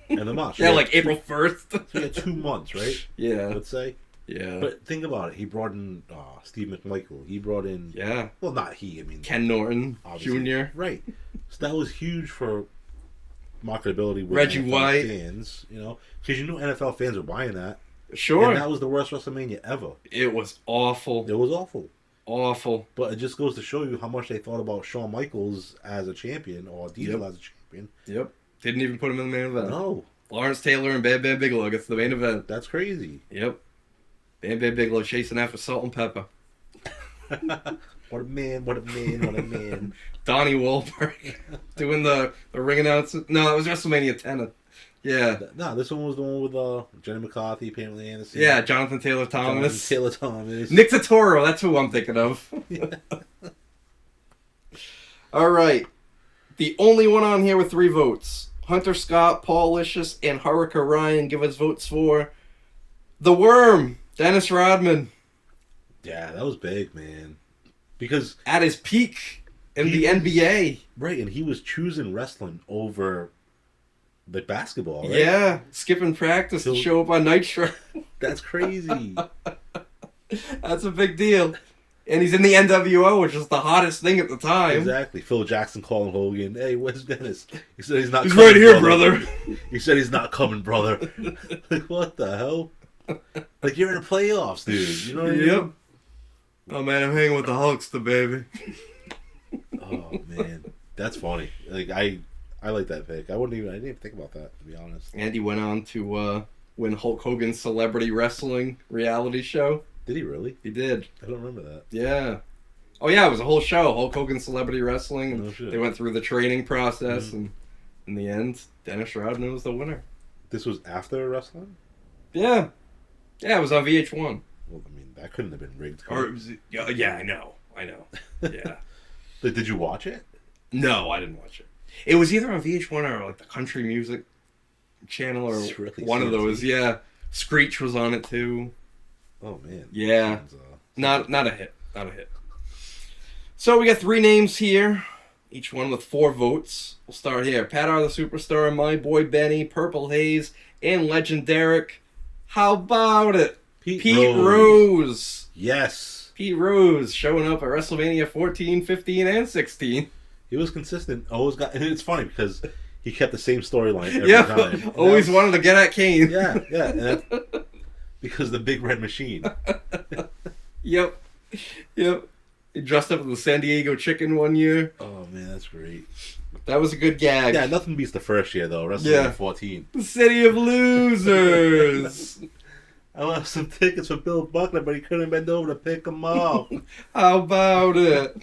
And the March. Yeah, like April 1st. So he had 2 months, right? Yeah. Let's say. Yeah. But think about it. He brought in Steve McMichael. He brought in... Yeah. Well, not he. I mean... Ken Norton obviously. Jr. Right. So that was huge for marketability with Reggie NFL White. fans, Because NFL fans were buying that. Sure. And that was the worst WrestleMania ever. It was awful. It was awful. Awful. But it just goes to show you how much they thought about Shawn Michaels as a champion or Diesel as a champion. Yep. Didn't even put him in the main event. No. Lawrence Taylor and Bam Bam Bigelow gets the main event. That's crazy. Yep. Bam Bam Bigelow chasing after Salt and Pepper. What a man, what a man, what a man. Donnie Wahlberg doing the ring announcement. No, it was WrestleMania 10. Yeah. No, this one was the one with Jenny McCarthy, Pamela Anderson. Yeah, Jonathan Taylor Thomas. Taylor Thomas. Nick Totoro, that's who I'm thinking of. All right. The only one on here with 3 votes. Hunter Scott, Paul Licious, and Haruka Ryan give us votes for The Worm, Dennis Rodman. Yeah, that was big, man. Because... At his peak in the NBA. Right, and he was choosing wrestling over the basketball, right? Yeah, skipping practice to show up on Nitro. That's crazy. That's a big deal. And he's in the NWO, which is the hottest thing at the time. Exactly. Phil Jackson calling Hogan, "Hey, where's Dennis?" He said he's not. He's coming, right here, brother. He said he's not coming, brother. Like, what the hell? Like, you're in the playoffs, dude. You know what I mean? Yep. Oh man, I'm hanging with the Hulkster, baby. Oh man, that's funny. Like I like that pick. I didn't even think about that, to be honest. And he went on to win Hulk Hogan's Celebrity Wrestling reality show. Did he really? He did. I don't remember that. Yeah. Oh yeah, it was a whole show, Hulk Hogan Celebrity Wrestling. No shit. They went through the training process, and in the end, Dennis Rodman was the winner. This was after wrestling? Yeah. Yeah, it was on VH1. Well, I mean, That couldn't have been rigged. Or yeah, I know. Yeah. Like, did you watch it? No, I didn't watch it. It was either on VH1 or like the country music channel or Really one of seriously? those. Yeah, Screech was on it too. Oh man. Yeah. Sounds, Not a hit. Not a hit. So we got 3 names here, each one with 4 votes. We'll start here. Pat R. the Superstar, My Boy Benny, Purple Haze, and Legendaric. How about it? Pete Rose. Yes. Pete Rose showing up at WrestleMania 14, 15, and 16. He was consistent. Always got. And it's funny because he kept the same storyline every Yeah, time. always wanted to get at Kane. Yeah. And that's because the Big Red Machine. Yep. He dressed up as the San Diego Chicken one year. Oh man, that's great. That was a good gag. Yeah, nothing beats the first year though. WrestleMania 14. The City of Losers. I lost some tickets for Bill Buckner, but he couldn't bend over to pick them up. How about it?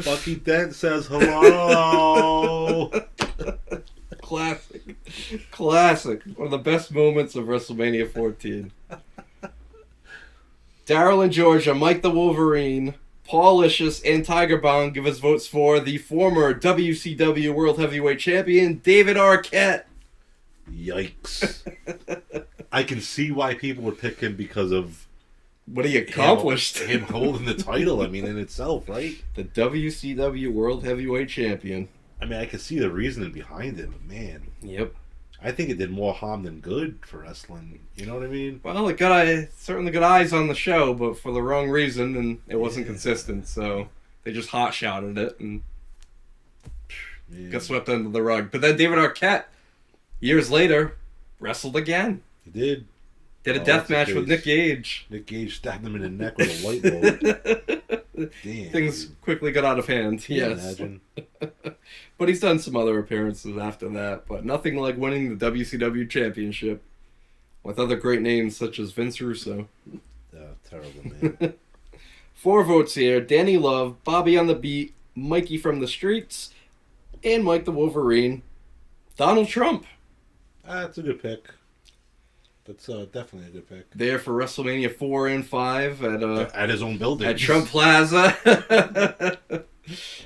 Bucky Dent says hello. Classic. One of the best moments of WrestleMania 14. Daryl in Georgia, Mike the Wolverine, Paul Licious, and Tiger Bomb give us votes for the former WCW World Heavyweight Champion, David Arquette. Yikes. I can see why people would pick him because of What he accomplished. him holding the title, I mean, in itself, right? The WCW World Heavyweight Champion. I mean, I can see the reasoning behind it, but man, Yep. I think it did more harm than good for wrestling. You know what I mean? Well, it got certainly good eyes on the show, but for the wrong reason, and it wasn't consistent, so they just hot shouted it and Man. got swept under the rug. But then David Arquette, years later, wrestled again. He did. Did a Oh, death what's his match with face? Nick Gage. Nick Gage stabbed him in the neck with a light bulb. Damn. Things dude. quickly got out of hand. Can you Yes. imagine? But he's done some other appearances after that, but nothing like winning the WCW Championship with other great names such as Vince Russo. Terrible, man. 4 votes here. Danny Love, Bobby on the Beat, Mikey from the Streets, and Mike the Wolverine. Donald Trump. That's a good pick. That's definitely a good pick. There for WrestleMania 4 and 5 At his own building. at Trump Plaza.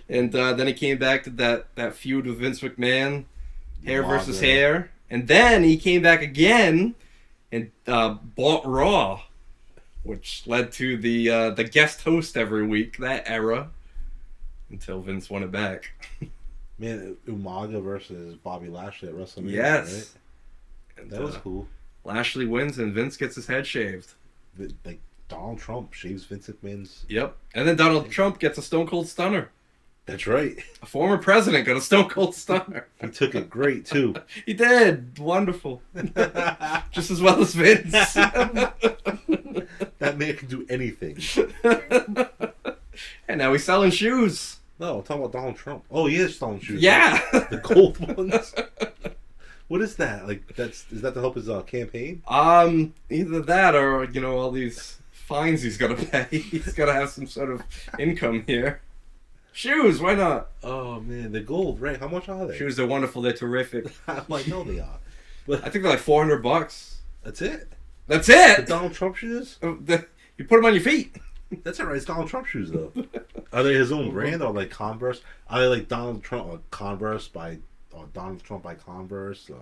And then he came back to that feud with Vince McMahon, hair versus Maga. hair. And then he came back again and bought Raw, which led to the guest host every week, that era, until Vince won it back. Man, Umaga versus Bobby Lashley at WrestleMania. Yes. Right? And, That was cool. Lashley wins and Vince gets his head shaved. Like, Donald Trump shaves Vince McMahon's... Yep. And then Donald Trump gets a Stone Cold Stunner. That's right. A former president got a Stone Cold Stunner. He took it great, too. He did. Wonderful. Just as well as Vince. That man can do anything. And now he's selling shoes. No, I'm talking about Donald Trump. Oh, he is selling shoes. Yeah. The gold ones. What is that? Like, is that to help his campaign? Either that or, all these fines he's got to pay. He's got to have some sort of income here. Shoes, why not? Oh, man, the gold, right? How much are they? Shoes, they're wonderful. They're terrific. I'm like, no, they are. But I think they're like $400. that's it? That's The it. Donald Trump shoes? You put them on your feet. That's all right. It's Donald Trump shoes, though. Are they his own brand or like Converse? Are they like Donald Trump or Converse or Donald Trump by Converse? Or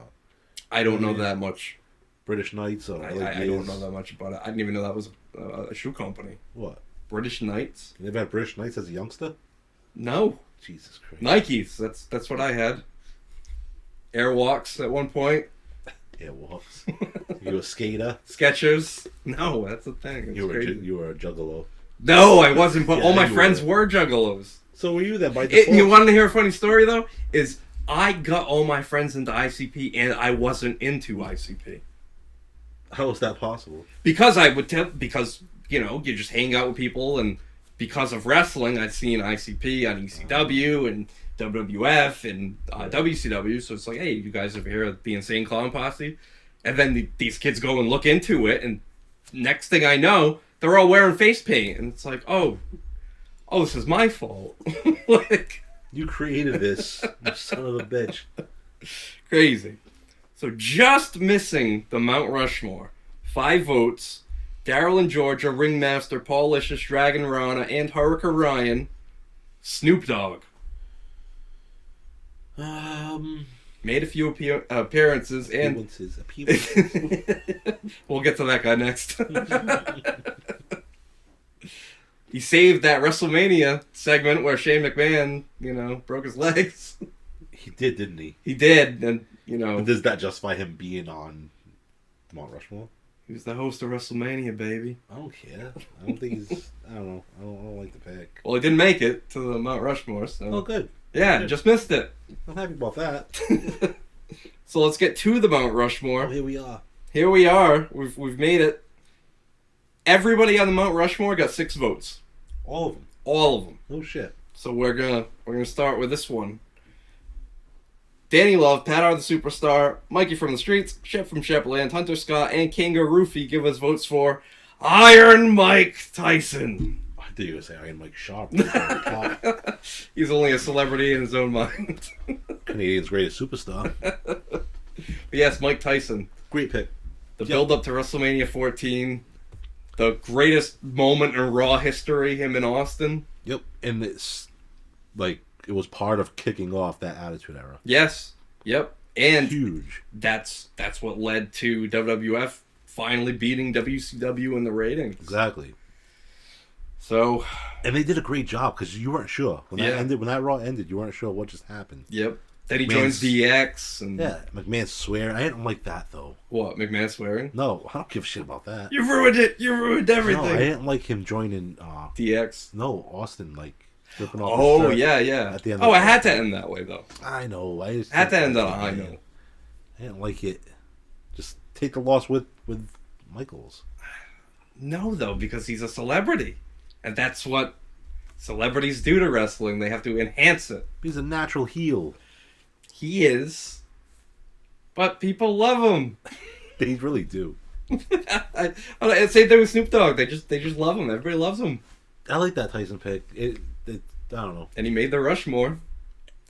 I don't know that much. British Knights? Or I don't know that much about it. I didn't even know that was a shoe company. What? British Knights? You never had British Knights as a youngster? No. Jesus Christ. Nikes. That's what I had. Airwalks at one point. Airwalks. You a skater? Skechers. No, that's the thing. It's You crazy. were a juggalo. No, I wasn't. But Yeah, all my you friends were. were juggalos. So were you then by default? You want to hear a funny story though? Is I got all my friends into ICP and I wasn't into ICP How is that possible? because I would tell you just hang out with people, and because of wrestling I'd seen ICP on ECW and WWF and WCW, so it's like, hey, you guys over here at the Insane Clown Posse, and then these kids go and look into it, and next thing I know, they're all wearing face paint, and it's like, oh, this is my fault. Like, You created this, you son of a bitch. crazy. So just missing the Mount Rushmore, 5 votes. Daryl and Georgia, Ringmaster, Paul Licious, Dragon Rana, and Hurricane Ryan. Snoop Dogg. Made a few appearances and... We'll get to that guy next. He saved that WrestleMania segment where Shane McMahon, broke his legs. He did, didn't he? He did, and, But does that justify him being on Mount Rushmore? He was the host of WrestleMania, baby. I don't care. I don't think he's... I don't know. I don't like the pick. Well, he didn't make it to the Mount Rushmore, so... Oh, good. Yeah, Good. just missed it. I'm happy about that. So let's get to the Mount Rushmore. Oh, here we are. Here we are. We've made it. Everybody on the Mount Rushmore got 6 votes. All of them. All of them. Oh, shit. So we're gonna start with this one. Danny Love, Pat R. the Superstar, Mikey from the Streets, Shep from Shepland, Hunter Scott, and Kinga Roofy give us votes for Iron Mike Tyson. I thought you were going to say Iron Mike Sharp. He's only a celebrity in his own mind. Canadian's greatest superstar. But yes, Mike Tyson. Great pick. The build-up to WrestleMania 14. The greatest moment in Raw history, him in Austin. Yep. And it's like it was part of kicking off that Attitude Era. Yes. Yep. And huge. That's what led to WWF finally beating WCW in the ratings. Exactly. So, and they did a great job because you weren't sure when that Yeah. ended. When that Raw ended, you weren't sure what just happened. Yep. Then he joins DX and yeah, McMahon swearing. I didn't like that though. What, McMahon swearing? No, I don't give a shit about that. You ruined it. You ruined everything. No, I didn't like him joining DX. No, Austin like ripping off. Oh his shirt yeah. At the end Oh, of it had to end that way though. I know. I just Had to didn't end on like a it, high man. note. I didn't like it. Just take the loss with Michaels. No, though, because he's a celebrity, and that's what celebrities do to wrestling. They have to enhance it. He's a natural heel. He is, but people love him. They really do. Same thing with Snoop Dogg. They just love him. Everybody loves him. I like that Tyson pick. I don't know. And he made the Rushmore.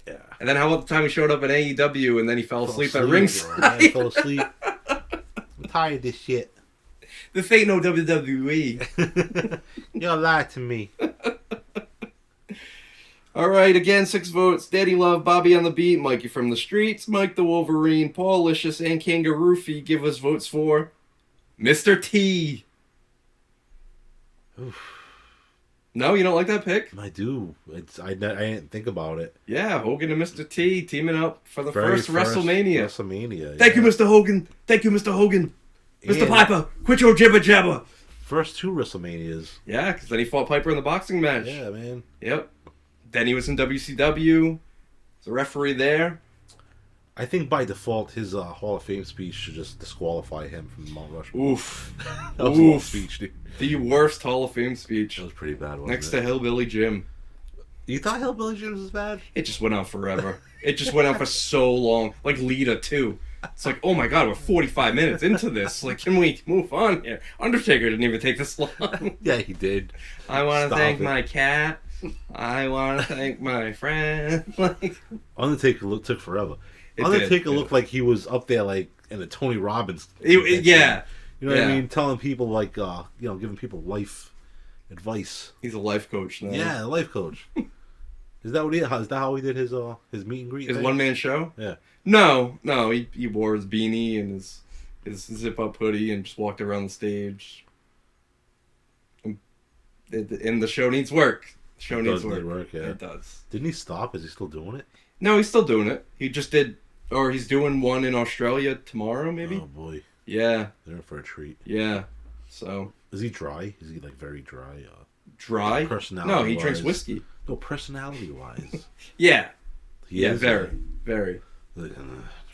Yeah. And then how about the time he showed up at AEW and then he fell asleep at ringside? Yeah, he fell asleep. I'm tired of this shit. This ain't no WWE. You lied to me. All right, again, 6 votes. Daddy Love, Bobby on the Beat, Mikey from the Streets, Mike the Wolverine, Paul Licious, and Kinga Roofy give us votes for Mr. T. Oof. No, you don't like that pick? I do. I didn't think about it. Yeah, Hogan and Mr. T teaming up for the first WrestleMania. WrestleMania. Thank you, Mr. Hogan. Thank you, Mr. Hogan. Mr. Piper, quit your jibber jabber. First 2 WrestleManias. Yeah, because then he fought Piper in the boxing match. Yeah, man. Yep. Then he was in WCW. As a referee there. I think by default his Hall of Fame speech should just disqualify him from Mount Rushmore. Oof. That was a long speech, dude. The worst Hall of Fame speech. That was pretty bad, wasn't Next it? to Hillbilly Jim. You thought Hillbilly Jim's was bad? It just went on forever. It just went on for so long. Like Lita, too. It's like, oh my god, we're 45 minutes into this. Like, can we move on here? Undertaker didn't even take this long. Yeah, he did. I want to Stop thank it. my cat. I want to thank my friend. Like, Undertaker took forever. It Undertaker did, looked like he was up there like in a Tony Robbins. yeah. You know what I Yeah. mean? Telling people like, giving people life advice. He's a life coach now. Yeah, a life coach. Is that what he? Is that how he did his meet and greet? His thing? one-man show? Yeah. No. He wore his beanie and his zip-up hoodie and just walked around the stage. And the show needs work. The show needs does work. need work, yeah. It does. Didn't he stop? Is he still doing it? No, he's still doing it. He just did, or he's doing one in Australia tomorrow, maybe? Oh boy, Yeah. they're in for a treat. Yeah. So. Is he dry? Is he like very dry? Dry? Personality. No, he drinks whiskey. No, personality wise. Yeah. He Yeah, is, very. Like,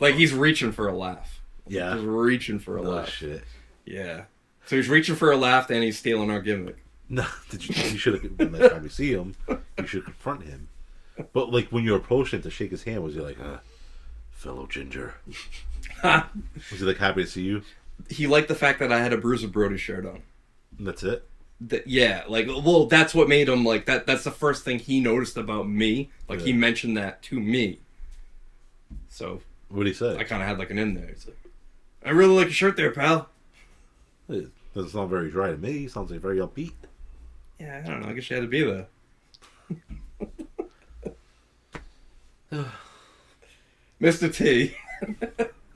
Like he's reaching for a laugh. yeah. He's reaching for a No laugh. shit. Yeah. So he's reaching for a laugh and he's stealing our gimmick. No, you should have. When next time you see him, you should confront him. But like when you approached him to shake his hand, was he like, fellow ginger? Was he like happy to see you? He liked the fact that I had a Bruiser Brody shirt on. And that's it. Yeah, like, well, that's what made him, like, that's the first thing he noticed about me. Like, he mentioned that to me. So, What did he say? I kind of had, like, an in there. He's like, I really like your shirt there, pal. It doesn't sound very dry to me. Sounds like very upbeat. Yeah, I don't know. I guess you had to be there. Mr. T.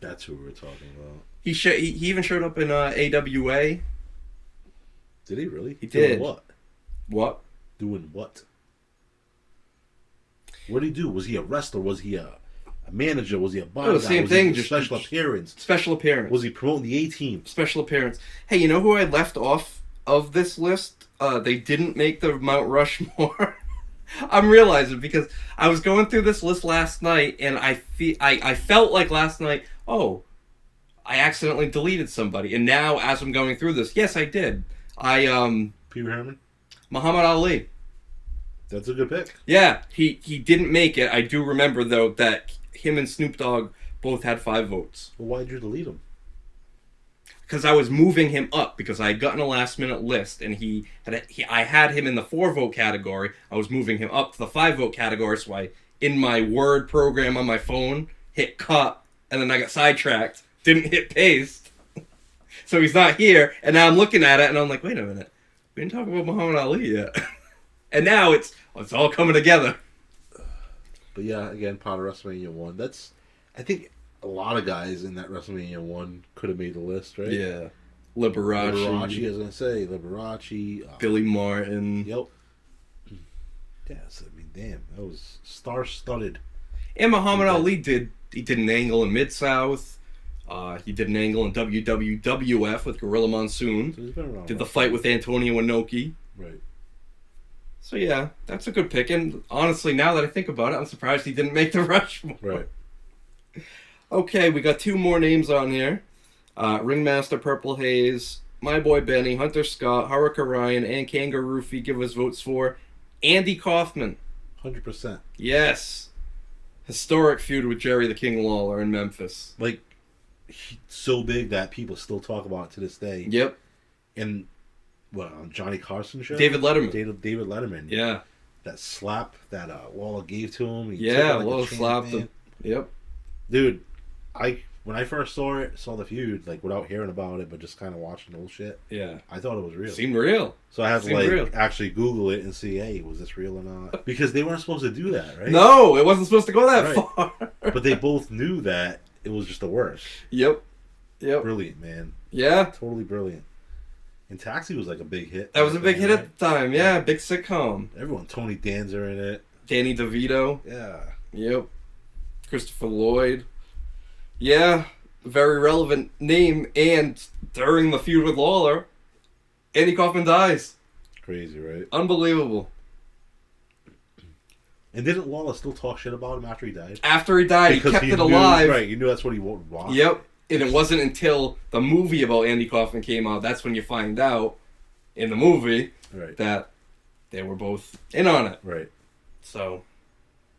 That's who we were talking about. He even showed up in AWA. Did he really? He Doing did. what? What? Doing what? What did he do? Was he a wrestler? Was he a manager? Was he a bodyguard? Oh, the same was thing. He Just special appearance. Special appearance. Was he promoting the A-team? Special appearance. Hey, you know who I left off of this list? They didn't make the Mount Rushmore. I'm realizing because I was going through this list last night, and I felt like last night, oh, I accidentally deleted somebody, and now as I'm going through this, yes, I did. Peter Herman. Muhammad Ali. That's a good pick. Yeah, he didn't make it. I do remember though that him and Snoop Dogg both had 5 votes. Well, why'd you delete him? Because I was moving him up because I had gotten a last minute list and I had him in the 4-vote category. I was moving him up to the 5-vote category, so I in my Word program on my phone hit cut and then I got sidetracked, didn't hit paste. So he's not here, and now I'm looking at it and I'm like, wait a minute, we didn't talk about Muhammad Ali yet. And now it's all coming together. But yeah, again, part of WrestleMania 1. I think a lot of guys in that WrestleMania 1 could have made the list, right? Yeah. Liberace. Liberace, I was going to say. Liberace. Billy Martin. Yep. Yes, I mean, damn. That was star-studded. And Muhammad Ali did an angle in Mid-South. He did an angle in WWF with Gorilla Monsoon. So he's been around. Did the fight with Antonio Inoki. Right. So yeah, that's a good pick. And honestly, now that I think about it, I'm surprised he didn't make the Rushmore. Right. Okay, we got 2 more names on here. Ringmaster Purple Haze, My Boy Benny, Hunter Scott, Haruka Ryan, and Kangaroo Feet give us votes for Andy Kaufman. 100%. Yes. Historic feud with Jerry the King Lawler in Memphis. Like, so big that people still talk about it to this day. Yep. And, what, on Johnny Carson show? David Letterman. David Letterman. Yeah. That slap that Lawler gave to him. He Yeah, took it like Lawler a champ, slapped man. him. Yep. Dude, when I first saw the feud, like without hearing about it, but just kind of watching the whole shit, Yeah. I thought it was real. Seemed real. So I had to Seemed like real. actually Google it and see, hey, was this real or not? Because they weren't supposed to do that, right? No, it wasn't supposed to go that Right. far. But they both knew that it was just the worst. Yep. Brilliant, man. Yeah. Totally brilliant. And Taxi was like a big hit. That was a big hit right? at the time. Yeah, big sitcom. Everyone, Tony Danza in it. Danny DeVito. Yeah. Yep. Christopher Lloyd. Yeah. Very relevant name. And during the feud with Lawler, Andy Kaufman dies. Crazy, right? Unbelievable. And didn't Lawler still talk shit about him after he died? After he died, Because he kept it knew, alive. Right, you knew that's what he would want. Yep. And it wasn't until the movie about Andy Kaufman came out, that's when you find out in the movie Right. that they were both in on it. Right. So,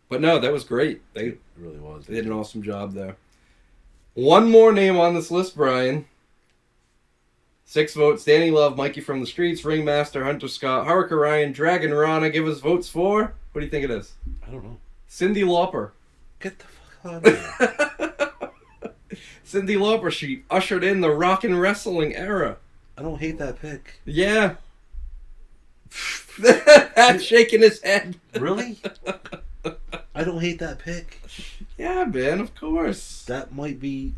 but no, that was great. They It really was. did an awesome job there. One more name on this list, Brian. 6 votes. Danny Love, Mikey from the Streets, Ringmaster, Hunter Scott, Haruka Ryan, Dragon Rana. Give us votes for. What do you think it is? I don't know. Cyndi Lauper. Get the fuck out of here. Cyndi Lauper. She ushered in the rock and wrestling era. I don't hate that pick. Yeah. That's shaking his head. Really? I don't hate that pick. Yeah, man, of course. That might be...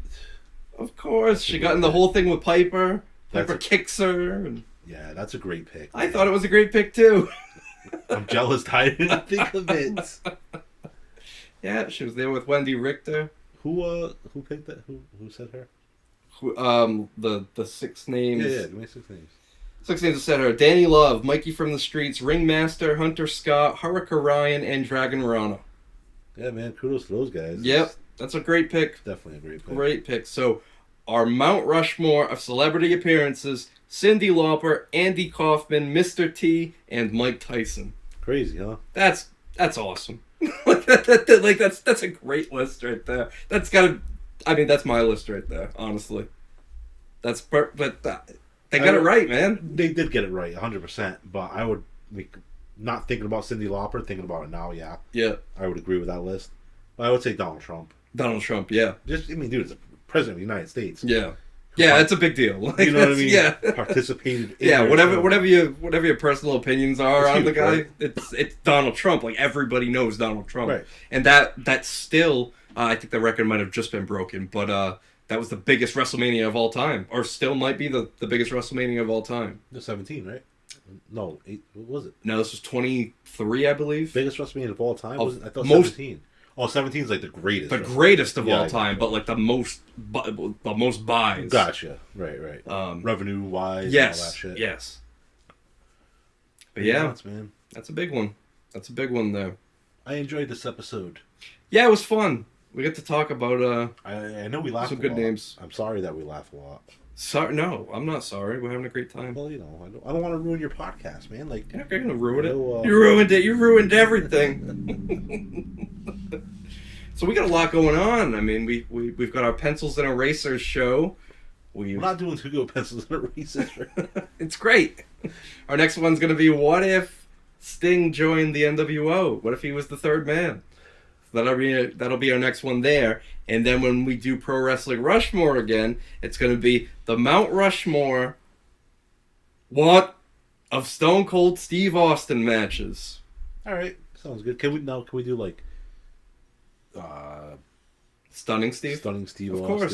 Of course. She got in the whole thing with Piper. Piper That's kicks her. And Yeah, that's a great pick. I thought it was a great pick, too. I'm jealous that I didn't think of it. Yeah, she was there with Wendy Richter. Who picked that? Who said her? The 6 names. Yeah, give me 6 names. 6 names that said her. Danny Love, Mikey from the Streets, Ringmaster, Hunter Scott, Haruka Ryan, and Dragon Rana. Yeah, man, kudos to those guys. Yep, that's a great pick. Definitely a great pick. Great pick. So, our Mount Rushmore of celebrity appearances: Cyndi Lauper, Andy Kaufman, Mr. T, and Mike Tyson. Crazy, huh? That's awesome. That's a great list right there. That's my list right there. Honestly, they got it right, man. They did get it right, 100%. But I would, not thinking about Cyndi Lauper, thinking about it now, yeah. Yeah. I would agree with that list. But I would say Donald Trump. Donald Trump. Yeah. Dude, it's the president of the United States. Yeah. Yeah, it's a big deal. Like, You know what I mean? Yeah. Participated in Yeah, their whatever your personal opinions are It's on the huge, guy, right? it's Donald Trump. Like, everybody knows Donald Trump. Right. And that's still, I think the record might have just been broken, but that was the biggest WrestleMania of all time, or still might be the biggest WrestleMania of all time. The 17, right? No, 8. What was it? No, this was 23, I believe. Biggest WrestleMania of all time? Of Was it? I thought most- 17. Oh, 17 is like the greatest. The WrestleMania. greatest of Yeah, all I time, know. but like the most buys. Gotcha. Right. Revenue wise, Yes. and all that shit. Yes. But yeah, Nuts, man. that's a big one. That's a big one there. I enjoyed this episode. Yeah, it was fun. We get to talk about I know we laughed some a good lot. names. I'm sorry that we laugh a lot. Sorry, no, I'm not sorry. We're having a great time. Well, you know, I don't want to ruin your podcast, man. Like, You're not gonna ruin it. No, You ruined it. You ruined everything. So we got a lot going on. I mean, we've got our pencils and erasers show. we're not doing too good pencils and erasers. It's great. Our next one's gonna be what if Sting joined the NWO? What if he was the third man? That'll be our next one there. And then when we do Pro Wrestling Rushmore again, it's going to be the Mount Rushmore what of Stone Cold Steve Austin matches. All right, sounds good. Can we do like Stunning Steve? Stunning Steve Of Austin? course.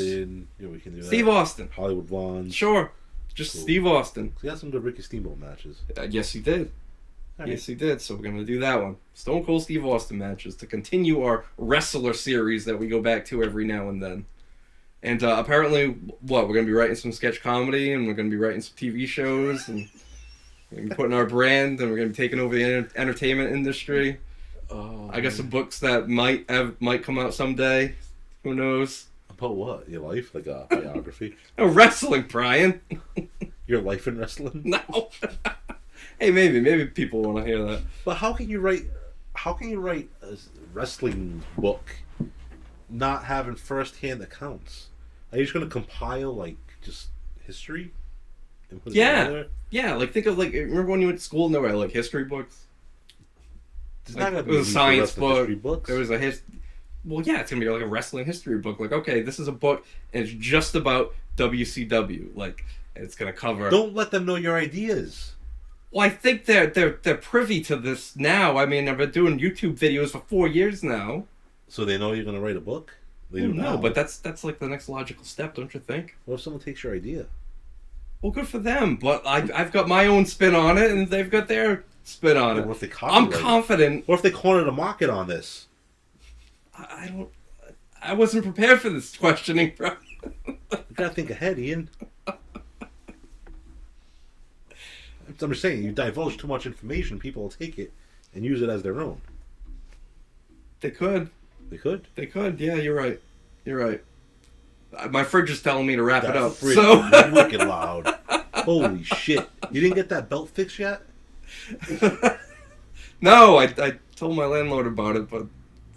Yeah, we can do that. Steve Austin. Hollywood Blondes. Sure. Just Cool. Steve Austin. He had some good Ricky Steamboat matches. Yes, he did. All right. Yes, he did. So we're going to do that one. Stone Cold Steve Austin matches to continue our wrestler series that we go back to every now and then. And apparently, we're going to be writing some sketch comedy, and we're going to be writing some TV shows, and we're going to be putting our brand, and we're going to be taking over the entertainment industry. I got some books that might come out someday. Who knows? About what? Your life? Like a biography? Oh, wrestling, Brian. Your life in wrestling? No. Hey, maybe people want to hear that. But how can you write a wrestling book not having first-hand accounts? Are you just gonna compile like just history and put it together? Yeah. Like think of remember when you went to school and there were like history books? It's Like, not gonna it be was a science book. history books. There was a Well, yeah, it's gonna be like a wrestling history book. Like, okay, this is a book and it's just about WCW. Like, it's gonna cover. Don't let them know your ideas. Well, I think they're privy to this now. I mean, I've been doing YouTube videos for 4 years now. So they know you're gonna write a book. They do No, now. but that's like the next logical step, don't you think? What if someone takes your idea? Well, good for them. But I've got my own spin on it, and they've got their spin on it. What if they I'm copyright it? confident. What if they cornered a market on this? I wasn't prepared for this questioning, bro. You gotta think ahead, Ian. I'm just saying, you divulge too much information, people will take it and use it as their own. They could. They could. They could. Yeah, you're right. You're right. My fridge is telling me to wrap it up. Fridge So is wicked loud. Holy shit! You didn't get that belt fixed yet? no, I told my landlord about it, but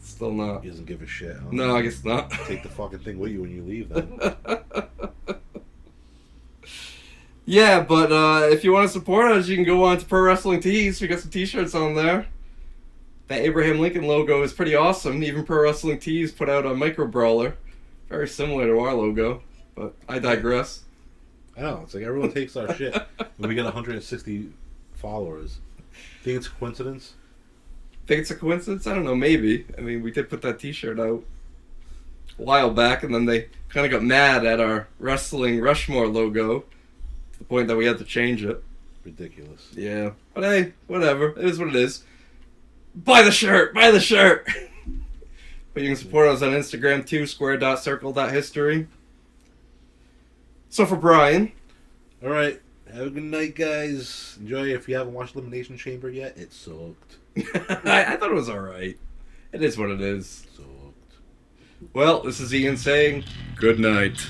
still not. He doesn't give a shit. Huh? No, I guess not. Take the fucking thing with you when you leave, then. Yeah, but if you want to support us, you can go on to Pro Wrestling Tees. We got some T-shirts on there. That Abraham Lincoln logo is pretty awesome. Even Pro Wrestling Tees put out a micro brawler, very similar to our logo. But I digress. I know. It's like everyone takes our shit when we get 160 followers. Think it's a coincidence? Think it's a coincidence? I don't know. Maybe. I mean, we did put that T-shirt out a while back, and then they kind of got mad at our Wrestling Rushmore logo to the point that we had to change it. Ridiculous. Yeah. But hey, whatever. It is what it is. Buy the shirt! Buy the shirt! But you can support us on Instagram too, square.circle.history. So for Brian. All right. Have a good night, guys. Enjoy. If you haven't watched Elimination Chamber yet, it sucked. I thought it was alright. It is what it is. Sucked. Well, this is Ian saying good night.